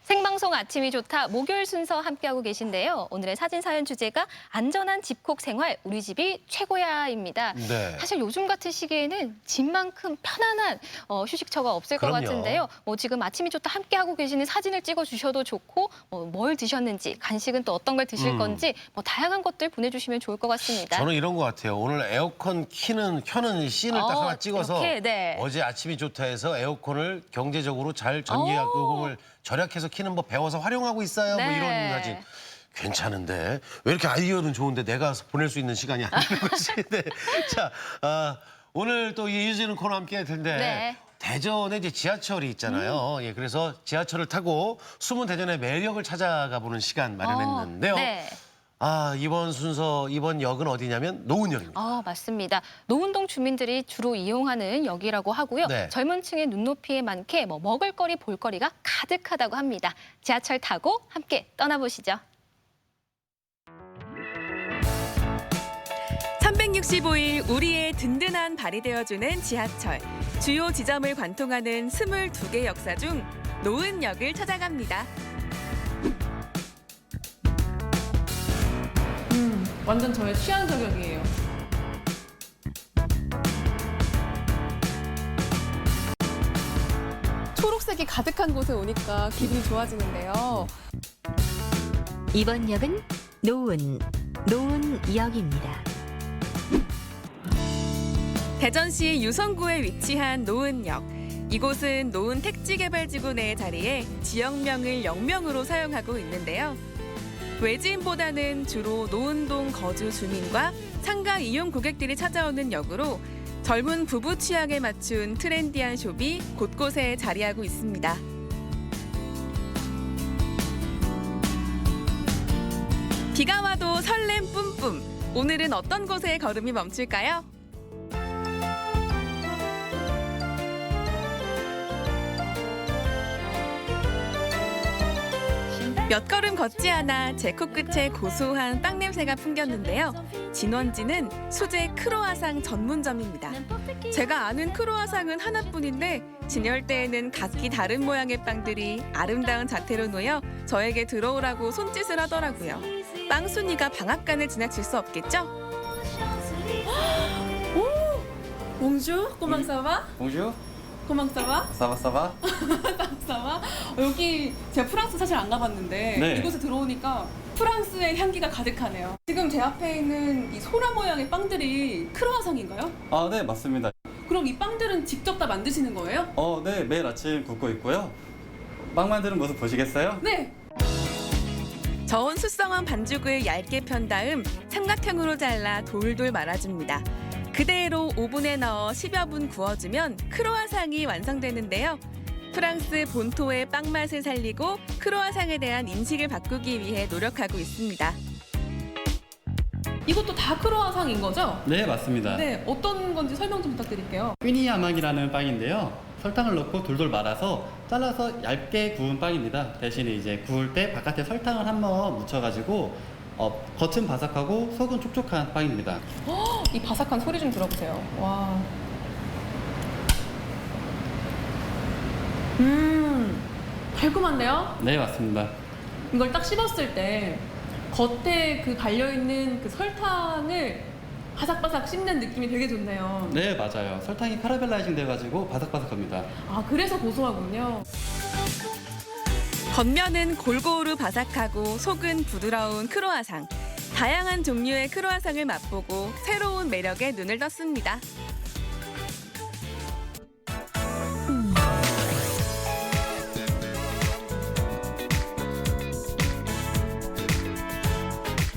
생방송 생방송 아침이 좋다 목요일 순서 함께하고 계신데요. 오늘의 사진 사연 주제가 안전한 집콕 생활, 우리 집이 최고야입니다. 네. 사실 요즘 같은 시기에는 집만큼 편안한 휴식처가 없을 것 그럼요. 같은데요. 뭐 지금 아침이 좋다 함께하고 계시는 사진을 찍어주셔도 좋고 뭘 드셨는지, 간식은 또 어떤 걸 드실 건지 뭐 다양한 것들 보내주시면 좋을 것 같습니다. 저는 이런 것 같아요. 오늘 에어컨 켜는 씬을 딱 하나 찍어서 이렇게, 네. 어제 아침이 좋다 해서 에어컨을 경제적으로 잘 전기요금을 절약해서 켜는 법 배워서 활용하고 있어요. 뭐 네. 이런 사진. 괜찮은데 왜 이렇게 아이디어는 좋은데 내가 보낼 수 있는 시간이 안 되는 거지. 네. 자, 오늘 또 이어지는 코너 함께 할 텐데 네. 대전에 이제 지하철이 있잖아요. 예, 그래서 지하철을 타고 숨은 대전의 매력을 찾아가 보는 시간 마련했는데요. 네. 이번 순서, 이번 역은 어디냐면 노은역입니다. 맞습니다. 노은동 주민들이 주로 이용하는 역이라고 하고요. 네. 젊은 층의 눈높이에 많게 먹을거리, 볼거리가 가득하다고 합니다. 지하철 타고 함께 떠나보시죠. 365일 우리의 든든한 발이 되어주는 지하철. 주요 지점을 관통하는 22개 역사 중 노은역을 찾아갑니다. 완전 저의 취향 저격이에요. 초록색이 가득한 곳에 오니까 기분이 좋아지는데요. 이번 역은 노은역입니다. 대전시 유성구에 위치한 노은역. 이곳은 노은 택지개발지구 내 자리에 지역명을 역명으로 사용하고 있는데요. 외지인보다는 주로 노은동 거주 주민과 상가 이용 고객들이 찾아오는 역으로 젊은 부부 취향에 맞춘 트렌디한 숍이 곳곳에 자리하고 있습니다. 비가 와도 설렘 뿜뿜. 오늘은 어떤 곳에 걸음이 멈출까요? 몇 걸음 걷지 않아 제 코끝에 고소한 빵 냄새가 풍겼는데요. 진원지는 수제 크로아상 전문점입니다. 제가 아는 크로아상은 하나뿐인데 진열대에는 각기 다른 모양의 빵들이 아름다운 자태로 놓여 저에게 들어오라고 손짓을 하더라고요. 빵 순위가 방앗간을 지나칠 수 없겠죠? 봉주, 꼬막 사바, 봉주, 꼬막 사바, 사바사바. 사바. 여기 제가 프랑스 사실 안 가봤는데 네. 이곳에 들어오니까 프랑스의 향기가 가득하네요. 지금 제 앞에 있는 이 소라 모양의 빵들이 크로아상인가요? 아, 네, 맞습니다. 그럼 이 빵들은 직접 다 만드시는 거예요? 네, 매일 아침 굽고 있고요. 빵 만드는 모습 보시겠어요? 네. 저온 숙성한 반죽을 얇게 편 다음 삼각형으로 잘라 돌돌 말아줍니다. 그대로 오븐에 넣어 10여 분 구워주면 크로아상이 완성되는데요. 프랑스 본토의 빵 맛을 살리고 크로아상에 대한 인식을 바꾸기 위해 노력하고 있습니다. 이것도 다 크로아상인 거죠? 네, 맞습니다. 네, 어떤 건지 설명 좀 부탁드릴게요. 휘니야막이라는 빵인데요. 설탕을 넣고 돌돌 말아서 잘라서 얇게 구운 빵입니다. 대신에 이제 구울 때 바깥에 설탕을 한번 묻혀가지고 겉은 바삭하고 속은 촉촉한 빵입니다. 이 바삭한 소리 좀 들어보세요. 와. 달콤한데요? 네, 맞습니다. 이걸 딱 씹었을 때 겉에 그 발려있는 그 설탕을 바삭바삭 씹는 느낌이 되게 좋네요. 네, 맞아요. 설탕이 카라멜라이징 돼가지고 바삭바삭합니다. 그래서 고소하군요. 겉면은 골고루 바삭하고 속은 부드러운 크로아상. 다양한 종류의 크로아상을 맛보고 새로운 매력에 눈을 떴습니다.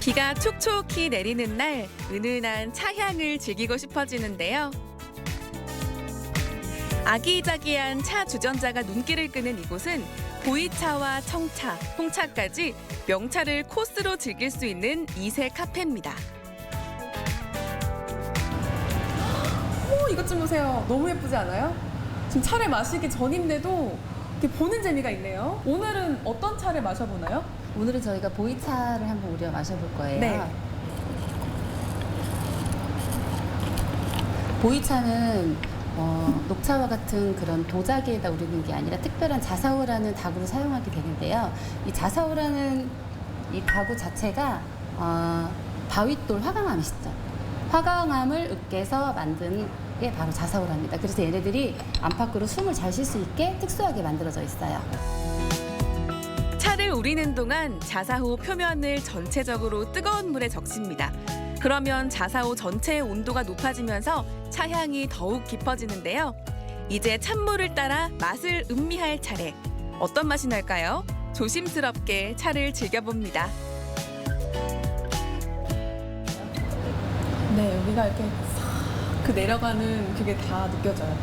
비가 촉촉히 내리는 날 은은한 차향을 즐기고 싶어지는데요. 아기자기한 차 주전자가 눈길을 끄는 이곳은 보이차와 청차, 홍차까지 명차를 코스로 즐길 수 있는 2세 카페입니다. 이것 좀 보세요. 너무 예쁘지 않아요? 지금 차를 마시기 전인데도 이렇게 보는 재미가 있네요. 오늘은 어떤 차를 마셔보나요? 오늘은 저희가 보이차를 한번 우려 마셔볼 거예요. 네. 보이차는 녹차와 같은 그런 도자기에다 우리는 게 아니라 특별한 자사오라는 다구를 사용하게 되는데요. 이 자사오라는 이 다구 자체가 바윗돌 화강암이시죠. 화강암을 으깨서 만든 게 바로 자사오랍니다. 그래서 얘네들이 안팎으로 숨을 잘 쉴 수 있게 특수하게 만들어져 있어요. 차를 우리는 동안 자사호 표면을 전체적으로 뜨거운 물에 적십니다. 그러면 자사호 전체의 온도가 높아지면서 차향이 더욱 깊어지는데요. 이제 찬물을 따라 맛을 음미할 차례. 어떤 맛이 날까요? 조심스럽게 차를 즐겨봅니다. 네, 여기가 이렇게 싹 그 내려가는 그게 다 느껴져요.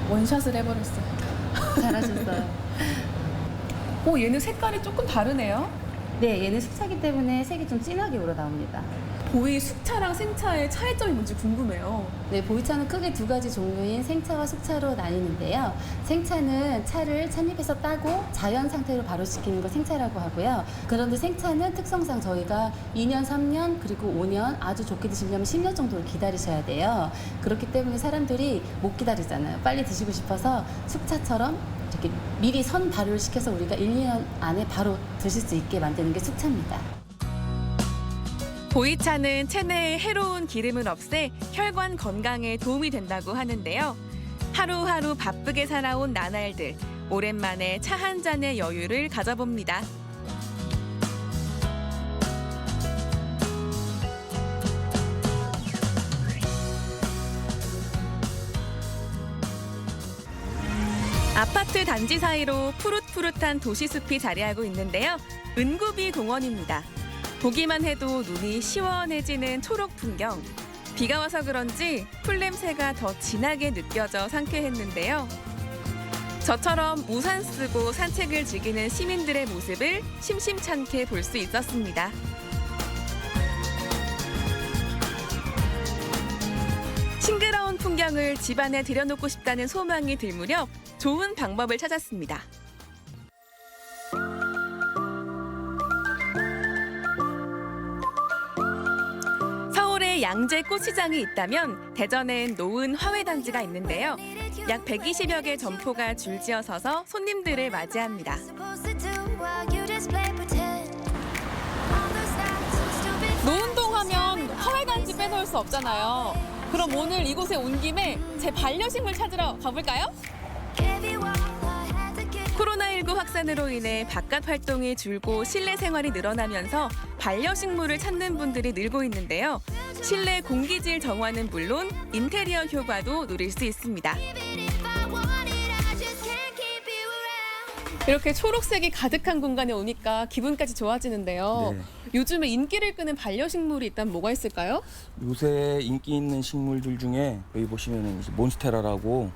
원샷을 해버렸어요. 잘하셨어요. 얘는 색깔이 조금 다르네요. 네, 얘는 숙차기 때문에 색이 좀 진하게 우러나옵니다. 보이 숙차랑 생차의 차이점이 뭔지 궁금해요. 네, 보이차는 크게 두 가지 종류인 생차와 숙차로 나뉘는데요. 생차는 차를 찻잎에서 따고 자연 상태로 발효시키는 걸 생차라고 하고요. 그런데 생차는 특성상 저희가 2년, 3년, 그리고 5년 아주 좋게 드시려면 10년 정도를 기다리셔야 돼요. 그렇기 때문에 사람들이 못 기다리잖아요. 빨리 드시고 싶어서 숙차처럼 이렇게 미리 선 발효를 시켜서 우리가 1, 2년 안에 바로 드실 수 있게 만드는 게 숙차입니다. 보이차는 체내에 해로운 기름을 없애 혈관 건강에 도움이 된다고 하는데요. 하루하루 바쁘게 살아온 나날들, 오랜만에 차 한 잔의 여유를 가져봅니다. 아파트 단지 사이로 푸릇푸릇한 도시숲이 자리하고 있는데요. 은구비 공원입니다. 보기만 해도 눈이 시원해지는 초록 풍경. 비가 와서 그런지 풀 냄새가 더 진하게 느껴져 상쾌했는데요. 저처럼 우산 쓰고 산책을 즐기는 시민들의 모습을 심심찮게 볼 수 있었습니다. 싱그러운 풍경을 집안에 들여놓고 싶다는 소망이 들 무렵 좋은 방법을 찾았습니다. 서울에 양재 꽃시장이 있다면 대전엔 노은 화훼단지가 있는데요. 약 120여 개 점포가 줄지어 서서 손님들을 맞이합니다. 노은동 하면 화훼단지 빼놓을 수 없잖아요. 그럼 오늘 이곳에 온 김에 제 반려식물 찾으러 가볼까요? 코로나19 확산으로 인해 바깥 활동이 줄고 실내 생활이 늘어나면서 반려식물을 찾는 분들이 늘고 있는데요. 실내 공기질 정화는 물론 인테리어 효과도 누릴 수 있습니다. 이렇게 초록색이 가득한 공간에 오니까 기분까지 좋아지는데요. 네. 요즘에 인기를 끄는 반려식물이 있다면 뭐가 있을까요? 요새 인기 있는 식물들 중에 여기 보시면은 이제 몬스테라라고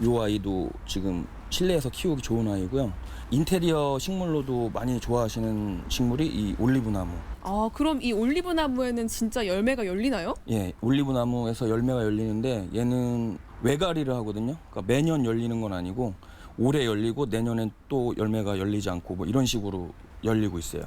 요 아이도 지금 실내에서 키우기 좋은 아이고요. 인테리어 식물로도 많이 좋아하시는 식물이 이 올리브나무. 아, 그럼 이 올리브나무에는 진짜 열매가 열리나요? 예, 올리브나무에서 열매가 열리는데 얘는 외가리를 하거든요. 그러니까 매년 열리는 건 아니고 올해 열리고 내년엔 또 열매가 열리지 않고 뭐 이런 식으로 열리고 있어요.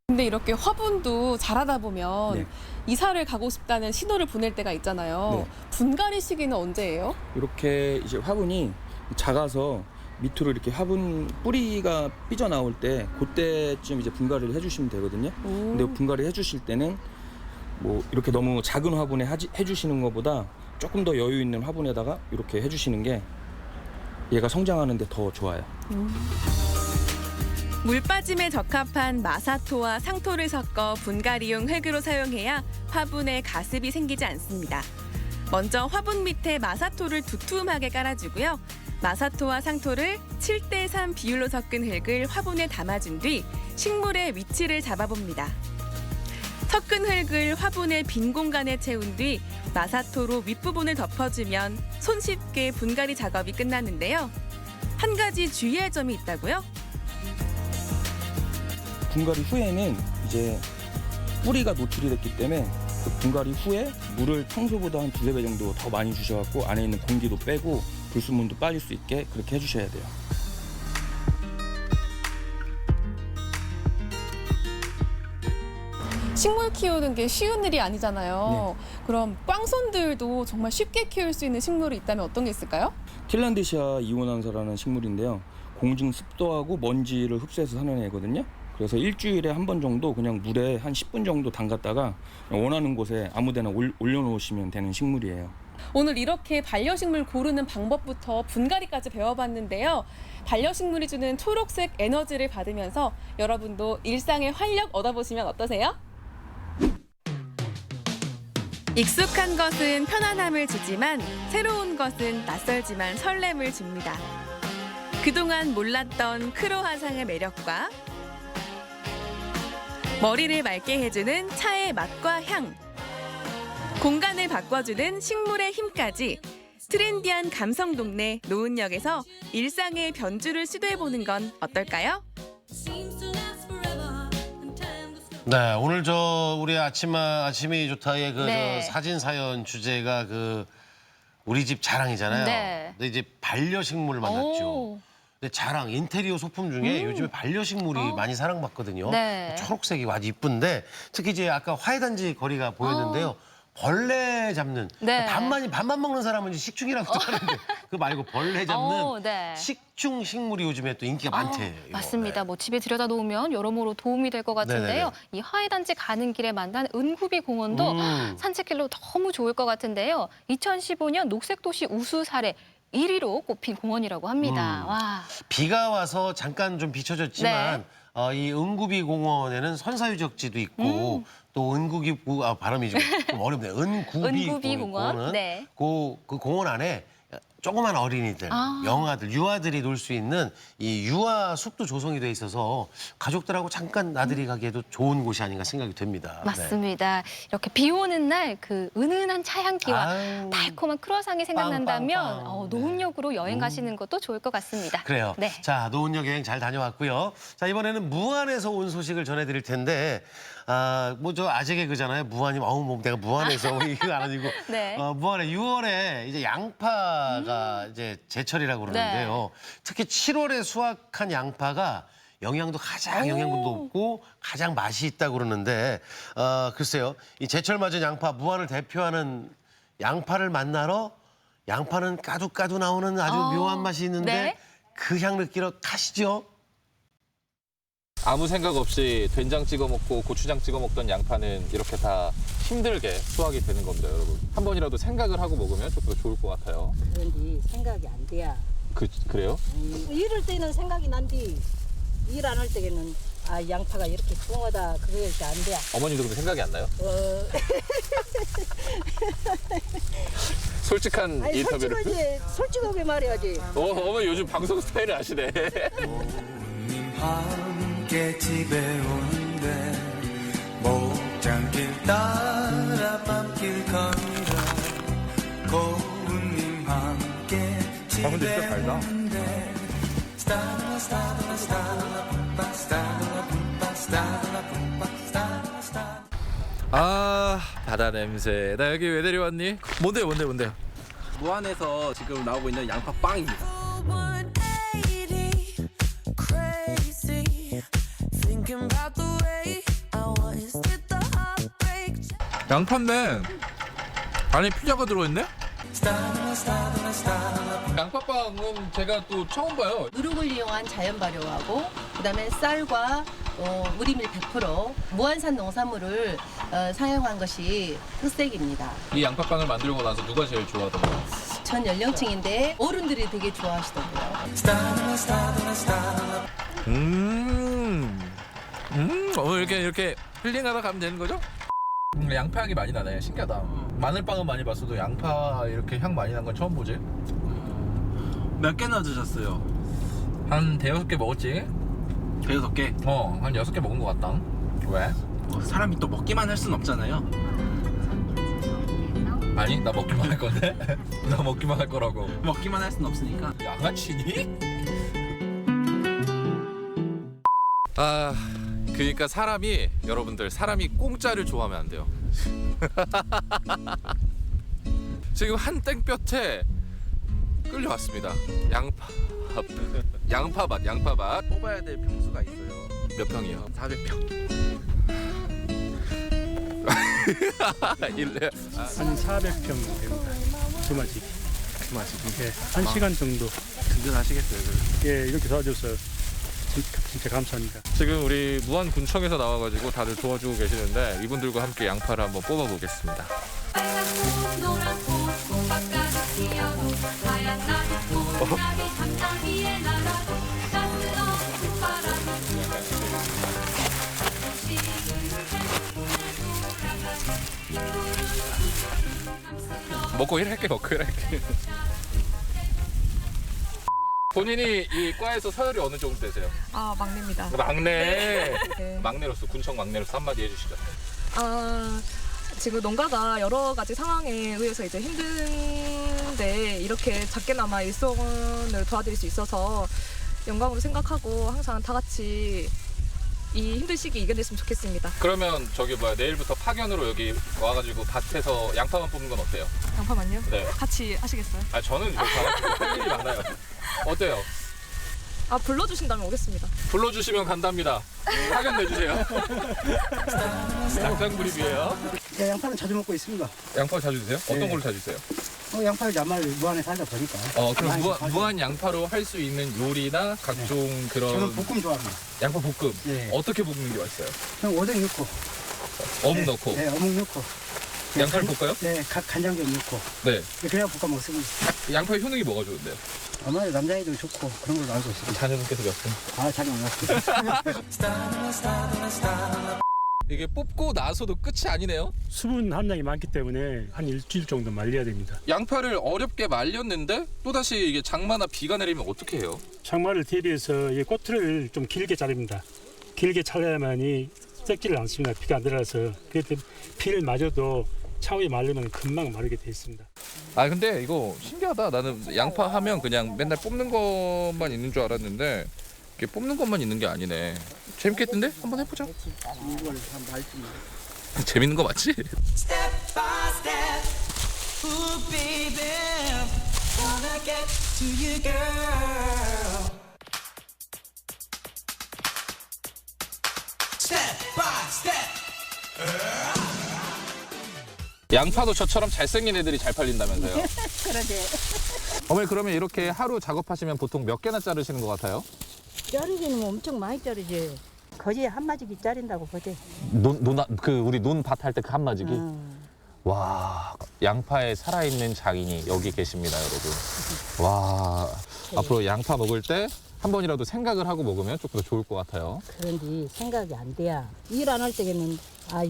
근데 이렇게 화분도 자라다 보면 네. 이사를 가고 싶다는 신호를 보낼 때가 있잖아요. 네. 분갈이 시기는 언제예요? 이렇게 이제 화분이 작아서 밑으로 이렇게 화분 뿌리가 삐져나올 때 그때쯤 이제 분갈이를 해주시면 되거든요. 근데 분갈이 해주실 때는 뭐 이렇게 너무 작은 화분에 해주시는 것보다 조금 더 여유 있는 화분에다가 이렇게 해주시는 게 얘가 성장하는데 더 좋아요. 물 빠짐에 적합한 마사토와 상토를 섞어 분갈이용 흙으로 사용해야 화분에 가습이 생기지 않습니다. 먼저 화분 밑에 마사토를 두툼하게 깔아주고요. 마사토와 상토를 7:3 비율로 섞은 흙을 화분에 담아준 뒤 식물의 위치를 잡아봅니다. 섞은 흙을 화분의 빈 공간에 채운 뒤 마사토로 윗부분을 덮어주면 손쉽게 분갈이 작업이 끝나는데요. 한 가지 주의할 점이 있다고요? 분갈이 후에는 이제 뿌리가 노출이 됐기 때문에 그 분갈이 후에 물을 평소보다 한 2~3배 정도 더 많이 주셔갖고 안에 있는 공기도 빼고 불순물도 빠질 수 있게 그렇게 해주셔야 돼요. 식물 키우는 게 쉬운 일이 아니잖아요. 네. 그럼 꽝손들도 정말 쉽게 키울 수 있는 식물이 있다면 어떤 게 있을까요? 킬란디시아 이오난사라는 식물인데요. 공중 습도하고 먼지를 흡수해서 사는 애거든요. 그래서 일주일에 한 번 정도 그냥 물에 한 10분 정도 담갔다가 원하는 곳에 아무데나 올려놓으시면 되는 식물이에요. 오늘 이렇게 반려식물 고르는 방법부터 분갈이까지 배워봤는데요. 반려식물이 주는 초록색 에너지를 받으면서 여러분도 일상의 활력 얻어보시면 어떠세요? 익숙한 것은 편안함을 주지만 새로운 것은 낯설지만 설렘을 줍니다. 그동안 몰랐던 크로아상의 매력과 머리를 맑게 해주는 차의 맛과 향, 공간을 바꿔주는 식물의 힘까지 트렌디한 감성 동네 노은역에서 일상의 변주를 시도해보는 건 어떨까요? 네, 오늘 우리 아침이 좋다의 네. 저 사진 사연 주제가 우리 집 자랑이잖아요. 네. 근데 이제 반려식물을 만났죠. 오. 근데 자랑 인테리어 소품 중에 요즘에 반려식물이 많이 사랑받거든요. 네. 초록색이 아주 이쁜데 특히 이제 아까 화훼단지 거리가 보였는데요. 벌레 잡는 네. 밥만 먹는 사람은 이제 식충이라고 하는데 그거 말고 벌레 잡는 네. 식충 식물이 요즘에 또 인기가 많대요. 맞습니다. 네. 뭐 집에 들여다 놓으면 여러모로 도움이 될 것 같은데요. 네네네. 이 화훼단지 가는 길에 만난 은구비 공원도 산책길로 너무 좋을 것 같은데요. 2015년 녹색도시 우수 사례 1위로 꼽힌 공원이라고 합니다. 와. 비가 와서 잠깐 좀 비춰졌지만 네. 이 은구비 공원에는 선사유적지도 있고 또 발음이 좀 어렵네요. 은구비 공원은 네. 그 공원 안에 조그만 어린이들, 영아들, 유아들이 놀 수 있는 이 유아 숲도 조성이 돼 있어서 가족들하고 잠깐 나들이 가기에도 좋은 곳이 아닌가 생각이 됩니다. 맞습니다. 이렇게 비 오는 날 그 은은한 차향기와 아유. 달콤한 크루아상이 생각난다면 빵빵빵. 노은역으로 여행 가시는 것도 좋을 것 같습니다. 그래요. 네. 자, 노은역 여행 잘 다녀왔고요. 자, 이번에는 무안에서 온 소식을 전해드릴 텐데, 저 아재 개그잖아요. 무안이면, 내가 무안에서 이거 안 아니고. 네. 무안에 6월에 이제 양파가 이제 제철이라고 그러는데요. 특히 7월에 수확한 양파가 영양도 가장 영양분도 높고 가장 맛이 있다고 그러는데, 글쎄요. 이 제철 맞은 양파, 무안을 대표하는 양파를 만나러 양파는 까두까두 나오는 아주 묘한 맛이 있는데 네. 그 향 느끼러 가시죠. 아무 생각 없이 된장 찍어 먹고 고추장 찍어 먹던 양파는 이렇게 다 힘들게 수확이 되는 겁니다, 여러분. 한 번이라도 생각을 하고 먹으면 좀 더 좋을 것 같아요. 그런데 생각이 안 돼야. 그래요? 이럴 때는 생각이 난디. 일 안 할 때는 양파가 이렇게 뚱하다 그게 안 돼. 어머님도 근데 생각이 안 나요? 솔직한 인터뷰를. 솔직하게 말해야지. 어머니 요즘 방송 스타일을 아시네. 함께 집에 오는데 목장길 따라 밤길 걸으라 고운님 함께 집에 오는데 바다 냄새. 나 여기 왜 데려왔니? 뭔데요? 무안에서 지금 나오고 있는 양파 빵입니다. 양파인데 안에 피자가 들어있네? 양파빵은 제가 또 처음 봐요. 누룩을 이용한 자연 발효하고 그다음에 쌀과 우리밀 100% 무안산 농산물을 사용한 것이 특색입니다. 이 양파빵을 만들고 나서 누가 제일 좋아하던가요? 전 연령층인데 어른들이 되게 좋아하시더라고요. 오늘 이렇게 힐링하다 가면 되는 거죠? 양파 향이 많이 나네. 신기하다. 마늘빵은 많이 봤어도 양파 이렇게 향 많이 난 건 처음 보지? 몇 개나 드셨어요? 한 대여섯 개 먹었지? 대여섯 개? 한 6개 먹은 것 같다. 왜? 사람이 또 먹기만 할 순 없잖아요. 아니, 나 먹기만 할 건데? 나 먹기만 할 거라고. 먹기만 할 순 없으니까. 양아치니? 그러니까 사람이 공짜를 좋아하면 안 돼요. 지금 한 땡볕에 끌려왔습니다. 양파밭. 뽑아야 될 평수가 있어요. 몇 평이요? 400평. 한 400평 됩니다. 주마집. 예, 1시간 정도. 든든하시겠어요. 예, 이렇게 도와줘서 진짜 감사합니다. 지금 우리 무안군청에서 나와가지고 다들 도와주고 계시는데 이분들과 함께 양파를 한번 뽑아보겠습니다. 먹고 일할게. 본인이 이 과에서 서열이 어느 정도 되세요? 아, 막내입니다. 막내. 네. 막내로서 군청 막내로서 한마디 해주시죠. 지금 농가가 여러 가지 상황에 의해서 이제 힘든데 이렇게 작게나마 일손을 도와드릴 수 있어서 영광으로 생각하고 항상 다 같이 이 힘든 시기 이겨냈으면 좋겠습니다. 그러면 내일부터 파견으로 여기 와가지고 밭에서 양파만 뽑는 건 어때요? 양파만요? 네. 같이 하시겠어요? 저는 할 일이 많아요. 어때요? 불러주신다면 오겠습니다. 불러주시면 간답니다. 파견 내주세요. 낙장 불입이에요. 네, 양파는 자주 먹고 있습니다. 양파 자주 드세요? 어떤 네. 걸로 자주 드세요? 양파를 야말 무안에 살다 보니까. 그럼 무한 양파로 할 수 있는 요리나 각종 그런. 저는 볶음 좋아합니다. 양파 볶음. 네. 어떻게 볶는 게 맛있어요? 저는 오뎅 넣고. 어묵 넣고. 네, 어묵 넣고. 양파를 볶아요? 네, 간장 좀 넣고. 네. 그래야 볶아 먹습니다. 양파의 효능이 뭐가 좋은데요? 아무래도 남자애도 좋고 그런 걸로 알고 있습니다. 자녀분께서 몇 분? 자녀 많았습니다. 이게 뽑고 나서도 끝이 아니네요. 수분 함량이 많기 때문에 한 일주일 정도 말려야 됩니다. 양파를 어렵게 말렸는데 또다시 이게 장마나 비가 내리면 어떻게 해요? 장마를 대비해서 이 꼬투리를 좀 길게 자릅니다. 길게 잘라야만이 썩지를 않습니다. 비가 안 들어서. 그래서 비를 맞아도 차후에 말리면 금방 마르게 돼 있습니다. 근데 이거 신기하다. 나는 양파 하면 그냥 맨날 뽑는 것만 있는 줄 알았는데 이게 뽑는 것만 있는 게 아니네. 재밌겠던데? 한번 해보자. 재밌는 거 맞지? 양파도 저처럼 잘생긴 애들이 잘 팔린다면서요? 그러지. 어머니 그러면 이렇게 하루 작업하시면 보통 몇 개나 자르시는 것 같아요? 자르기는 엄청 많이 자르지. 거지 한 마지기 자른다고 거지. 우리 논밭 할 때 그 한마지기? 와, 양파에 살아있는 장인이 여기 계십니다, 여러분. 와, 앞으로 양파 먹을 때 한 번이라도 생각을 하고 먹으면 조금 더 좋을 것 같아요. 그런데 생각이 안 돼야. 일 안 할 때에는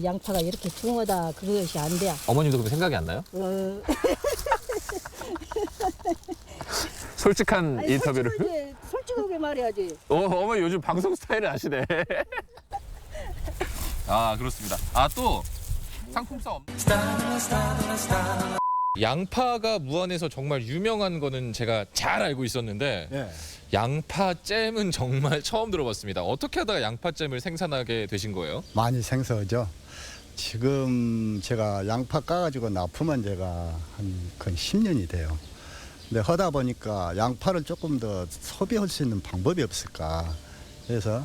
양파가 이렇게 중하다 그것이 안 돼야. 어머님도 그럼 생각이 안 나요? 솔직한 인터뷰를. 솔직하게 말해야지. 어머니 요즘 방송 스타일을 아시네. 그렇습니다. 또 상품 싸움. 양파가 무안에서 정말 유명한 거는 제가 잘 알고 있었는데 양파잼은 정말 처음 들어봤습니다. 어떻게 하다가 양파잼을 생산하게 되신 거예요? 많이 생소하죠. 지금 제가 양파 까가지고 납품한 지가 한 10년이 돼요. 근데 하다 보니까 양파를 조금 더 소비할 수 있는 방법이 없을까. 그래서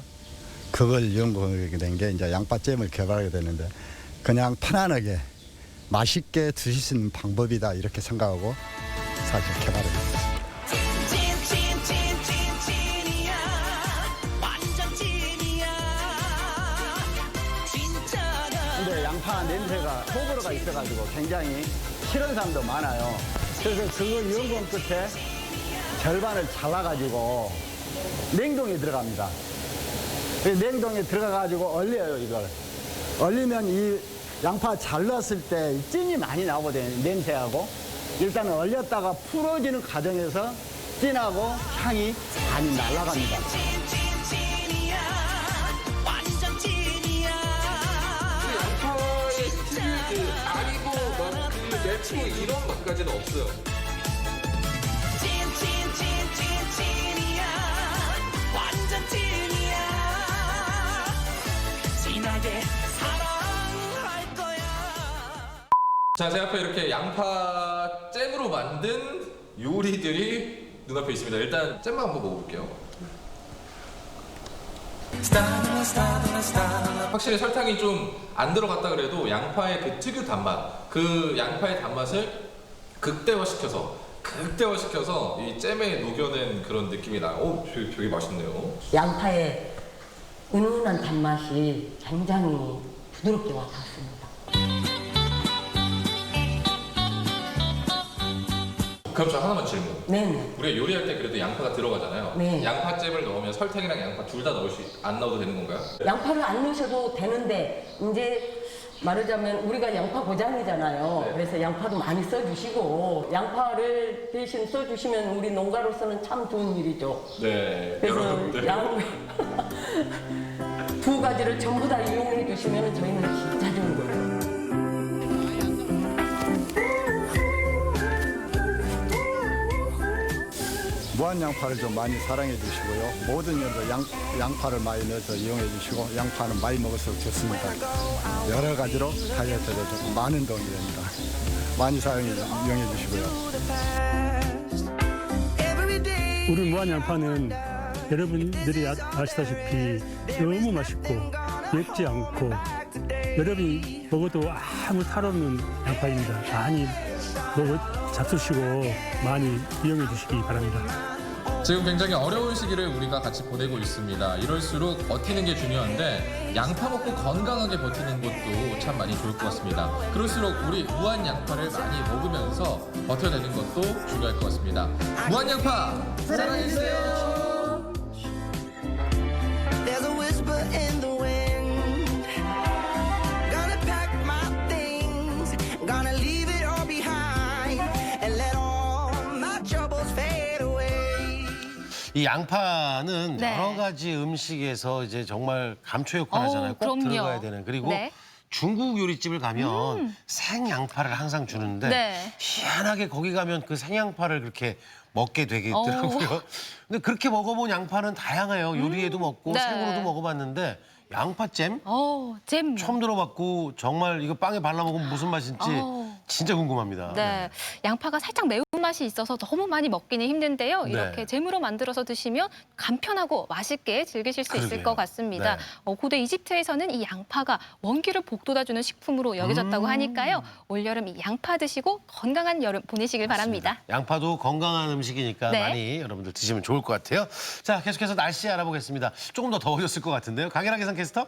그걸 연구하게 된 게 이제 양파잼을 개발하게 되는데 그냥 편안하게 맛있게 드실 수 있는 방법이다 이렇게 생각하고 사실 개발을 했습니다. 근데 양파 냄새가 호불호가 있어가지고 굉장히 싫은 사람도 많아요. 그래서 그걸 연구한 끝에 절반을 잘라가지고 냉동에 들어갑니다. 냉동에 들어가가지고 얼려요, 이걸. 얼리면 이 양파 잘랐을 때 찐이 많이 나오거든요, 냄새하고. 일단은 얼렸다가 풀어지는 과정에서 찐하고 향이 많이 날아갑니다. 양파의 특유의 아니고 맵고 이런 맛까지는 없어요. 완전 찐이야. 진하게 사랑할 거야. 자, 제 앞에 이렇게 양파 잼으로 만든 요리들이 눈앞에 있습니다. 일단 잼만 한번 먹어볼게요. 확실히 설탕이 좀 안 들어갔다 그래도 양파의 그 특유 단맛, 그 양파의 단맛을 극대화시켜서 이 잼에 녹여낸 그런 느낌이 나요. 오, 되게 맛있네요. 양파의 은은한 단맛이 굉장히 부드럽게 와닿습니다. 그럼 저 하나만 질문. 네. 우리가 요리할 때 그래도 양파가 들어가잖아요. 네. 양파잼을 넣으면 설탕이랑 양파 둘 다 안 넣어도 되는 건가요? 양파를 안 넣으셔도 되는데 이제 말하자면 우리가 양파 고장이잖아요. 네. 그래서 양파도 많이 써주시고 양파를 대신 써주시면 우리 농가로서는 참 좋은 일이죠. 네. 그래서 여러분들. 두 가지를 전부 다 이용해 주시면 저희는 진짜 좋은 거예요. 무한 양파를 좀 많이 사랑해 주시고요. 모든 양파를 많이 넣어서 이용해 주시고 양파는 많이 먹을수록 좋습니다. 여러 가지로 다이어트에 좀 많은 도움이 됩니다. 많이 이용해 주시고요. 우리 무한 양파는 여러분들이 아시다시피 너무 맛있고 맵지 않고 여러분이 먹어도 아무 탈 없는 양파입니다. 많이 잡수시고 많이 이용해 주시기 바랍니다. 지금 굉장히 어려운 시기를 우리가 같이 보내고 있습니다. 이럴수록 버티는 게 중요한데 양파 먹고 건강하게 버티는 것도 참 많이 좋을 것 같습니다. 그럴수록 우리 무한 양파를 많이 먹으면서 버텨내는 것도 중요할 것 같습니다. 무한 양파 사랑해주세요. There's a whisper in the wind. Gonna pack my things. Gonna leave it all behind. And let all my troubles fade away. 이 양파는 네. 여러 가지 음식에서 이제 정말 감초 역할 하잖아요. 꼭 그럼요. 들어가야 되는. 그리고 네. 중국 요리집을 가면 생양파를 항상 주는데 네. 희한하게 거기 가면 그 생양파를 그렇게 먹게 되겠더라고요. 근데 그렇게 먹어본 양파는 다양해요. 요리에도 먹고 네. 생으로도 먹어봤는데 양파잼? 잼. 처음 들어봤고 정말 이거 빵에 발라 먹으면 무슨 맛인지 진짜 궁금합니다. 네. 양파가 살짝 매운맛이 있어서 너무 많이 먹기는 힘든데요. 네. 이렇게 잼으로 만들어서 드시면 간편하고 맛있게 즐기실 수 있을 그러게요. 것 같습니다. 네. 고대 이집트에서는 이 양파가 원기를 북돋아주는 식품으로 여겨졌다고 하니까요. 올여름 이 양파 드시고 건강한 여름 보내시길 바랍니다. 양파도 건강한 음식이니까 네. 많이 여러분들 드시면 좋을 것 같아요. 자, 계속해서 날씨 알아보겠습니다. 조금 더 더워졌을 것 같은데요. 강혜라 기상캐스터.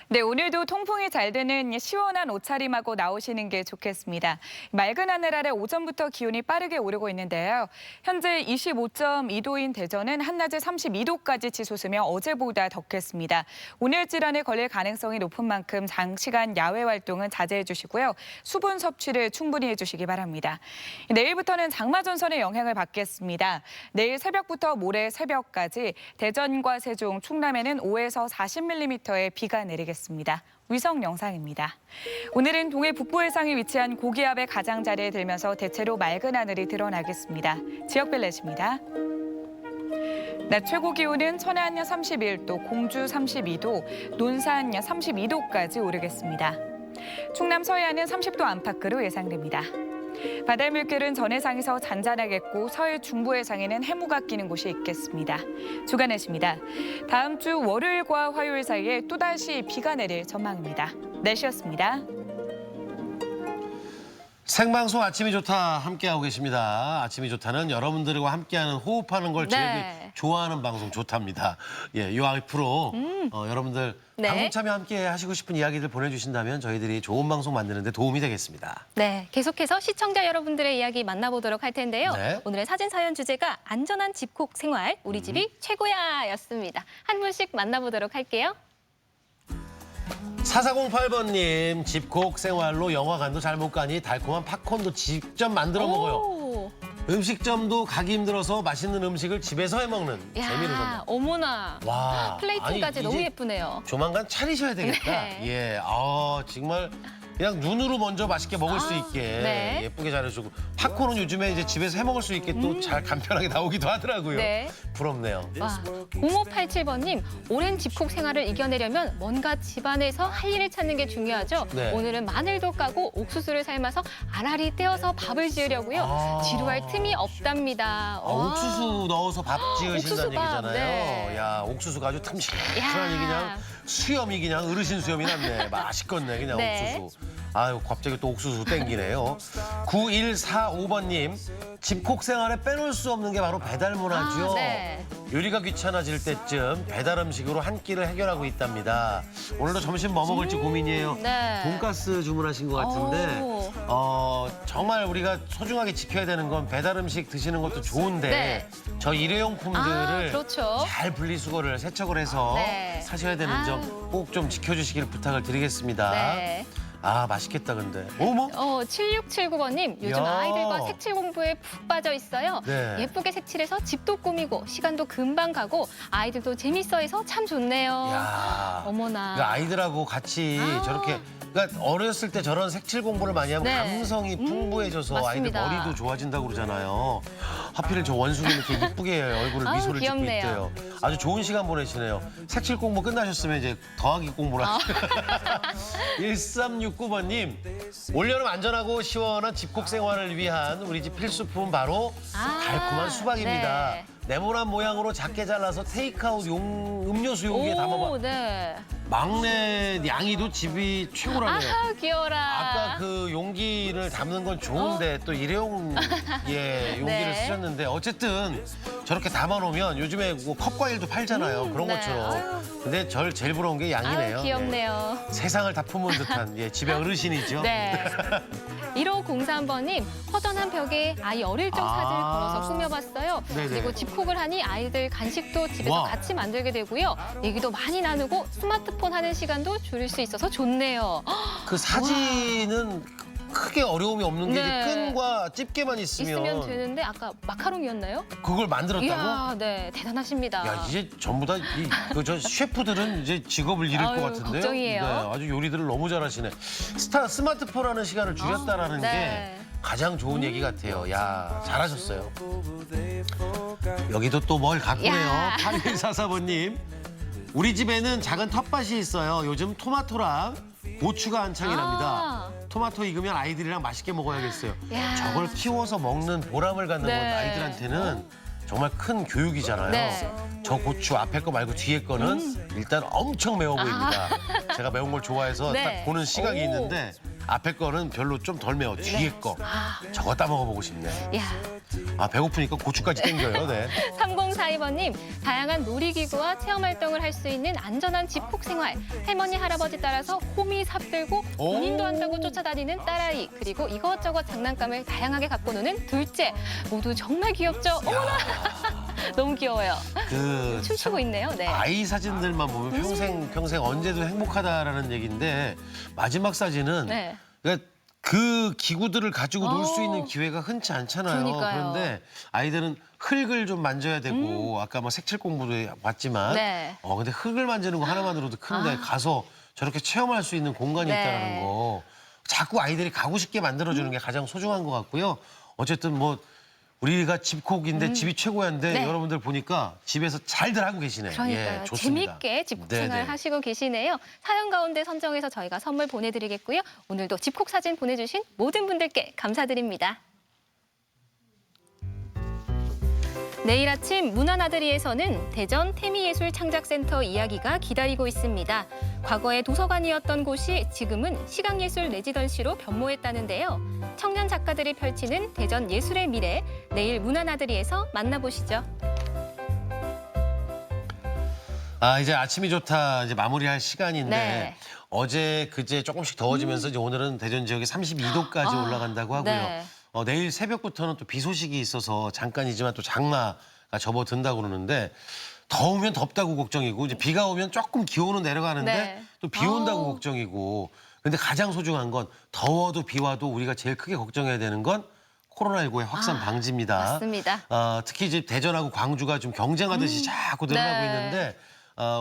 네, 오늘도 통풍이 잘 되는 시원한 옷차림하고 나오시는 게 좋겠습니다. 맑은 하늘 아래 오전부터 기온이 빠르게 오르고 있는데요. 현재 25.2도인 대전은 한낮에 32도까지 치솟으며 어제보다 덥겠습니다. 오늘 질환에 걸릴 가능성이 높은 만큼 장시간 야외 활동은 자제해 주시고요. 수분 섭취를 충분히 해주시기 바랍니다. 내일부터는 장마 전선의 영향을 받겠습니다. 내일 새벽부터 모레 새벽까지 대전과 세종, 충남에는 5에서 40mm의 비가 내리겠습니다. 위성 영상입니다. 오늘은 동해 북부 해상에 위치한 고기압의 가장자리에 들면서 대체로 맑은 하늘이 드러나겠습니다. 지역별 내십니다. 낮 최고 기온은 천안 31도, 공주 32도, 논산 32도까지 오르겠습니다. 충남 서해안은 30도 안팎으로 예상됩니다. 바다 물결은 전 해상에서 잔잔하겠고 서해 중부 해상에는 해무가 끼는 곳이 있겠습니다. 주간 날씨입니다. 다음 주 월요일과 화요일 사이에 또다시 비가 내릴 전망입니다. 날씨였습니다. 생방송 아침이 좋다 함께하고 계십니다. 아침이 좋다는 여러분들과 함께하는 호흡하는 걸 제일 네. 좋아하는 방송 좋답니다. 예, 요 앞으로 여러분들 네. 방송 참여 함께 하시고 싶은 이야기들 보내주신다면 저희들이 좋은 방송 만드는 데 도움이 되겠습니다. 네, 계속해서 시청자 여러분들의 이야기 만나보도록 할 텐데요. 네. 오늘의 사진 사연 주제가 안전한 집콕 생활, 우리 집이 최고야 였습니다. 한 분씩 만나보도록 할게요. 4408번님, 집콕 생활로 영화관도 잘 못 가니 달콤한 팝콘도 직접 만들어 먹어요. 음식점도 가기 힘들어서 맛있는 음식을 집에서 해먹는 야, 재미를 줬나. 어머나. 와, 플레이팅까지 아니, 너무 이제 예쁘네요. 조만간 차리셔야 되겠다. 네. 예, 정말 그냥 눈으로 먼저 맛있게 먹을 수 있게 네. 예쁘게 잘해주고 팝콘은 요즘에 이제 집에서 해 먹을 수 있게 또 잘 간편하게 나오기도 하더라고요. 네. 부럽네요. 와, 0587번님, 오랜 집콕 생활을 이겨내려면 뭔가 집안에서 할 일을 찾는 게 중요하죠. 네. 오늘은 마늘도 까고 옥수수를 삶아서 알알이 떼어서 밥을 지으려고요. 지루할 틈이 없답니다. 옥수수 넣어서 밥 지으신다는 옥수수밥, 얘기잖아요. 네. 야, 옥수수가 아주 틈실하니 야. 그냥 수염이 그냥 어르신 수염이 났네. 맛있겠네, 그냥 네. 옥수수. 아유, 갑자기 또 옥수수 땡기네요. 9145번님, 집콕 생활에 빼놓을 수 없는 게 바로 배달 문화죠. 네. 요리가 귀찮아질 때쯤 배달 음식으로 한 끼를 해결하고 있답니다. 오늘도 점심 뭐 먹을지 고민이에요. 네. 돈가스 주문하신 것 같은데 정말 우리가 소중하게 지켜야 되는 건 배달 음식 드시는 것도 좋은데 네. 저 일회용품들을 그렇죠. 잘 분리수거를 세척을 해서 네. 하셔야 되는 점 꼭 좀 지켜주시길 부탁을 드리겠습니다. 네. 아, 맛있겠다 근데. 어머. 7679번님, 요즘 야. 아이들과 색칠 공부에 푹 빠져 있어요. 네. 예쁘게 색칠해서 집도 꾸미고 시간도 금방 가고 아이들도 재밌어해서 참 좋네요. 야. 어머나. 그러니까 아이들하고 같이 저렇게 그러니까 어렸을 때 저런 색칠 공부를 많이 하면 네. 감성이 풍부해져서 맞습니다. 아이들 머리도 좋아진다고 그러잖아요. 하필 저 원숭이는 이렇게 이쁘게 얼굴을 아우, 미소를 짓고 귀엽네요. 있대요. 아주 좋은 시간 보내시네요. 색칠 공부 끝나셨으면 이제 더하기 공부를 하시죠. 1369번님, 올여름 안전하고 시원한 집콕 생활을 위한 우리 집 필수품 바로 달콤한 수박입니다. 네. 네모난 모양으로 작게 잘라서 테이크아웃 음료수 용기에 담아봐. 네. 막내 양이도 집이 최고라네요. 아하, 귀여워라. 아까 그 용기를 담는 건 좋은데 또 일회용 용기를 네. 쓰셨는데 어쨌든 저렇게 담아놓으면 요즘에 뭐 컵과일도 팔잖아요. 그런 네. 것처럼. 근데 절 제일 부러운 게 양이네요. 아유, 귀엽네요. 네. 세상을 다 품은 듯한 집의 어르신이죠. 네. 1503번님, 허전한 벽에 아이 어릴 적 사진을 걸어서 꾸며봤어요. 네네. 그리고 집콕을 하니 아이들 간식도 집에서 와. 같이 만들게 되고요. 얘기도 많이 나누고 스마트폰 하는 시간도 줄일 수 있어서 좋네요. 그 사진은 크게 어려움이 없는 게 네. 이제 끈과 집게만 있으면 되는데 아까 마카롱이었나요? 그걸 만들었다고? 이야, 네, 대단하십니다. 야, 이제 전부 다 저 셰프들은 이제 직업을 잃을 아유, 것 같은데요. 걱정이에요. 네, 아주 요리들을 너무 잘하시네. 스마트폰 하는 시간을 줄였다라는 네. 게 가장 좋은 얘기 같아요. 야, 잘하셨어요. 여기도 또 뭘 갖고 해요. 야. 8144번님. 우리 집에는 작은 텃밭이 있어요. 요즘 토마토랑 고추가 한창이랍니다. 토마토 익으면 아이들이랑 맛있게 먹어야겠어요. 야. 저걸 키워서 먹는 보람을 갖는 네. 건 아이들한테는 정말 큰 교육이잖아요. 네. 저 고추 앞에 거 말고 뒤에 거는 일단 엄청 매워 보입니다. 제가 매운 걸 좋아해서 네. 딱 보는 시각이 오. 있는데 앞에 거는 별로 좀 덜 매워. 뒤에 거. 저거 따 먹어보고 싶네. 야. 아, 배고프니까 고추까지 땡겨요. 네. 3042번님, 다양한 놀이기구와 체험활동을 할 수 있는 안전한 집콕 생활. 할머니, 할아버지 따라서 호미 삽들고 본인도 한다고 쫓아다니는 딸아이. 그리고 이것저것 장난감을 다양하게 갖고 노는 둘째. 모두 정말 귀엽죠? 어머나! 너무 귀여워요. 춤추고 있네요. 네. 아이 사진들만 보면 평생 언제도 행복하다라는 얘기인데 마지막 사진은 네. 그러니까 그 기구들을 가지고 놀 수 있는 기회가 흔치 않잖아요. 그러니까요. 그런데 아이들은 흙을 좀 만져야 되고 아까 뭐 색칠 공부도 왔지만 네. 근데 흙을 만지는 거 하나만으로도 큰데 가서 저렇게 체험할 수 있는 공간이 네. 있다는 거 자꾸 아이들이 가고 싶게 만들어주는 게 가장 소중한 것 같고요. 어쨌든 뭐 우리가 집콕인데 집이 최고야인데 네. 여러분들 보니까 집에서 잘들 하고 계시네요. 그러니까요. 예, 좋습니다. 재밌게 집콕 네네. 생활 하시고 계시네요. 사연 가운데 선정해서 저희가 선물 보내드리겠고요. 오늘도 집콕 사진 보내주신 모든 분들께 감사드립니다. 내일 아침 문화나들이에서는 대전 태미예술창작센터 이야기가 기다리고 있습니다. 과거에 도서관이었던 곳이 지금은 시각예술 레지던시로 변모했다는데요. 청년 작가들이 펼치는 대전 예술의 미래, 내일 문화나들이에서 만나보시죠. 아, 이제 아침이 좋다 이제 마무리할 시간인데 네. 어제 그제 조금씩 더워지면서 이제 오늘은 대전 지역이 32도까지 올라간다고 하고요. 네. 내일 새벽부터는 또 비 소식이 있어서 잠깐이지만 또 장마가 접어든다고 그러는데 더우면 덥다고 걱정이고 이제 비가 오면 조금 기온은 내려가는데 네. 또 비 온다고 걱정이고 근데 가장 소중한 건 더워도 비 와도 우리가 제일 크게 걱정해야 되는 건 코로나19의 확산 방지입니다. 맞습니다. 특히 이제 대전하고 광주가 좀 경쟁하듯이 자꾸 늘어나고 네. 있는데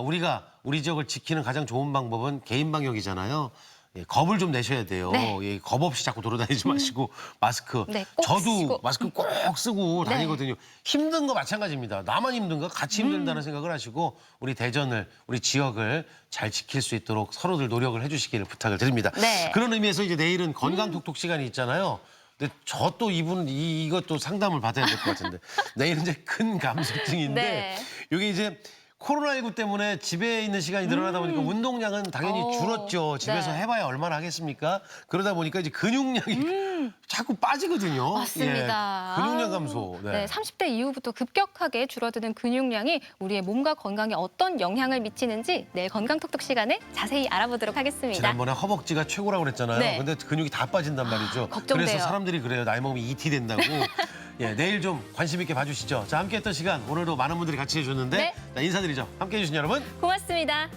우리가 우리 지역을 지키는 가장 좋은 방법은 개인 방역이잖아요. 예, 겁을 좀 내셔야 돼요. 네. 예, 겁 없이 자꾸 돌아다니지 마시고 마스크. 네, 꼭 저도 쓰고. 마스크 꼭 쓰고 네. 다니거든요. 힘든 거 마찬가지입니다. 나만 힘든가? 같이 힘들다는 생각을 하시고 우리 대전을, 우리 지역을 잘 지킬 수 있도록 서로들 노력을 해주시기를 부탁을 드립니다. 네. 그런 의미에서 이제 내일은 건강톡톡 시간이 있잖아요. 근데 저 또 이것도 상담을 받아야 될 것 같은데 내일은 이제 큰 감소증인데 네. 이게 이제 코로나19 때문에 집에 있는 시간이 늘어나다 보니까 운동량은 당연히 줄었죠. 집에서 네. 해봐야 얼마나 하겠습니까? 그러다 보니까 이제 근육량이 자꾸 빠지거든요. 맞습니다. 예, 근육량 감소. 네, 30대 이후부터 급격하게 줄어드는 근육량이 우리의 몸과 건강에 어떤 영향을 미치는지 내일 건강톡톡 시간에 자세히 알아보도록 하겠습니다. 지난번에 허벅지가 최고라고 그랬잖아요. 네. 근데 근육이 다 빠진단 말이죠. 걱정돼요. 그래서 사람들이 그래요. 나이 먹으면 ET 된다고. 예, 내일 좀 관심 있게 봐주시죠. 자, 함께했던 시간 오늘도 많은 분들이 같이 해줬는데 네. 자, 인사드리죠. 함께해 주신 여러분. 고맙습니다.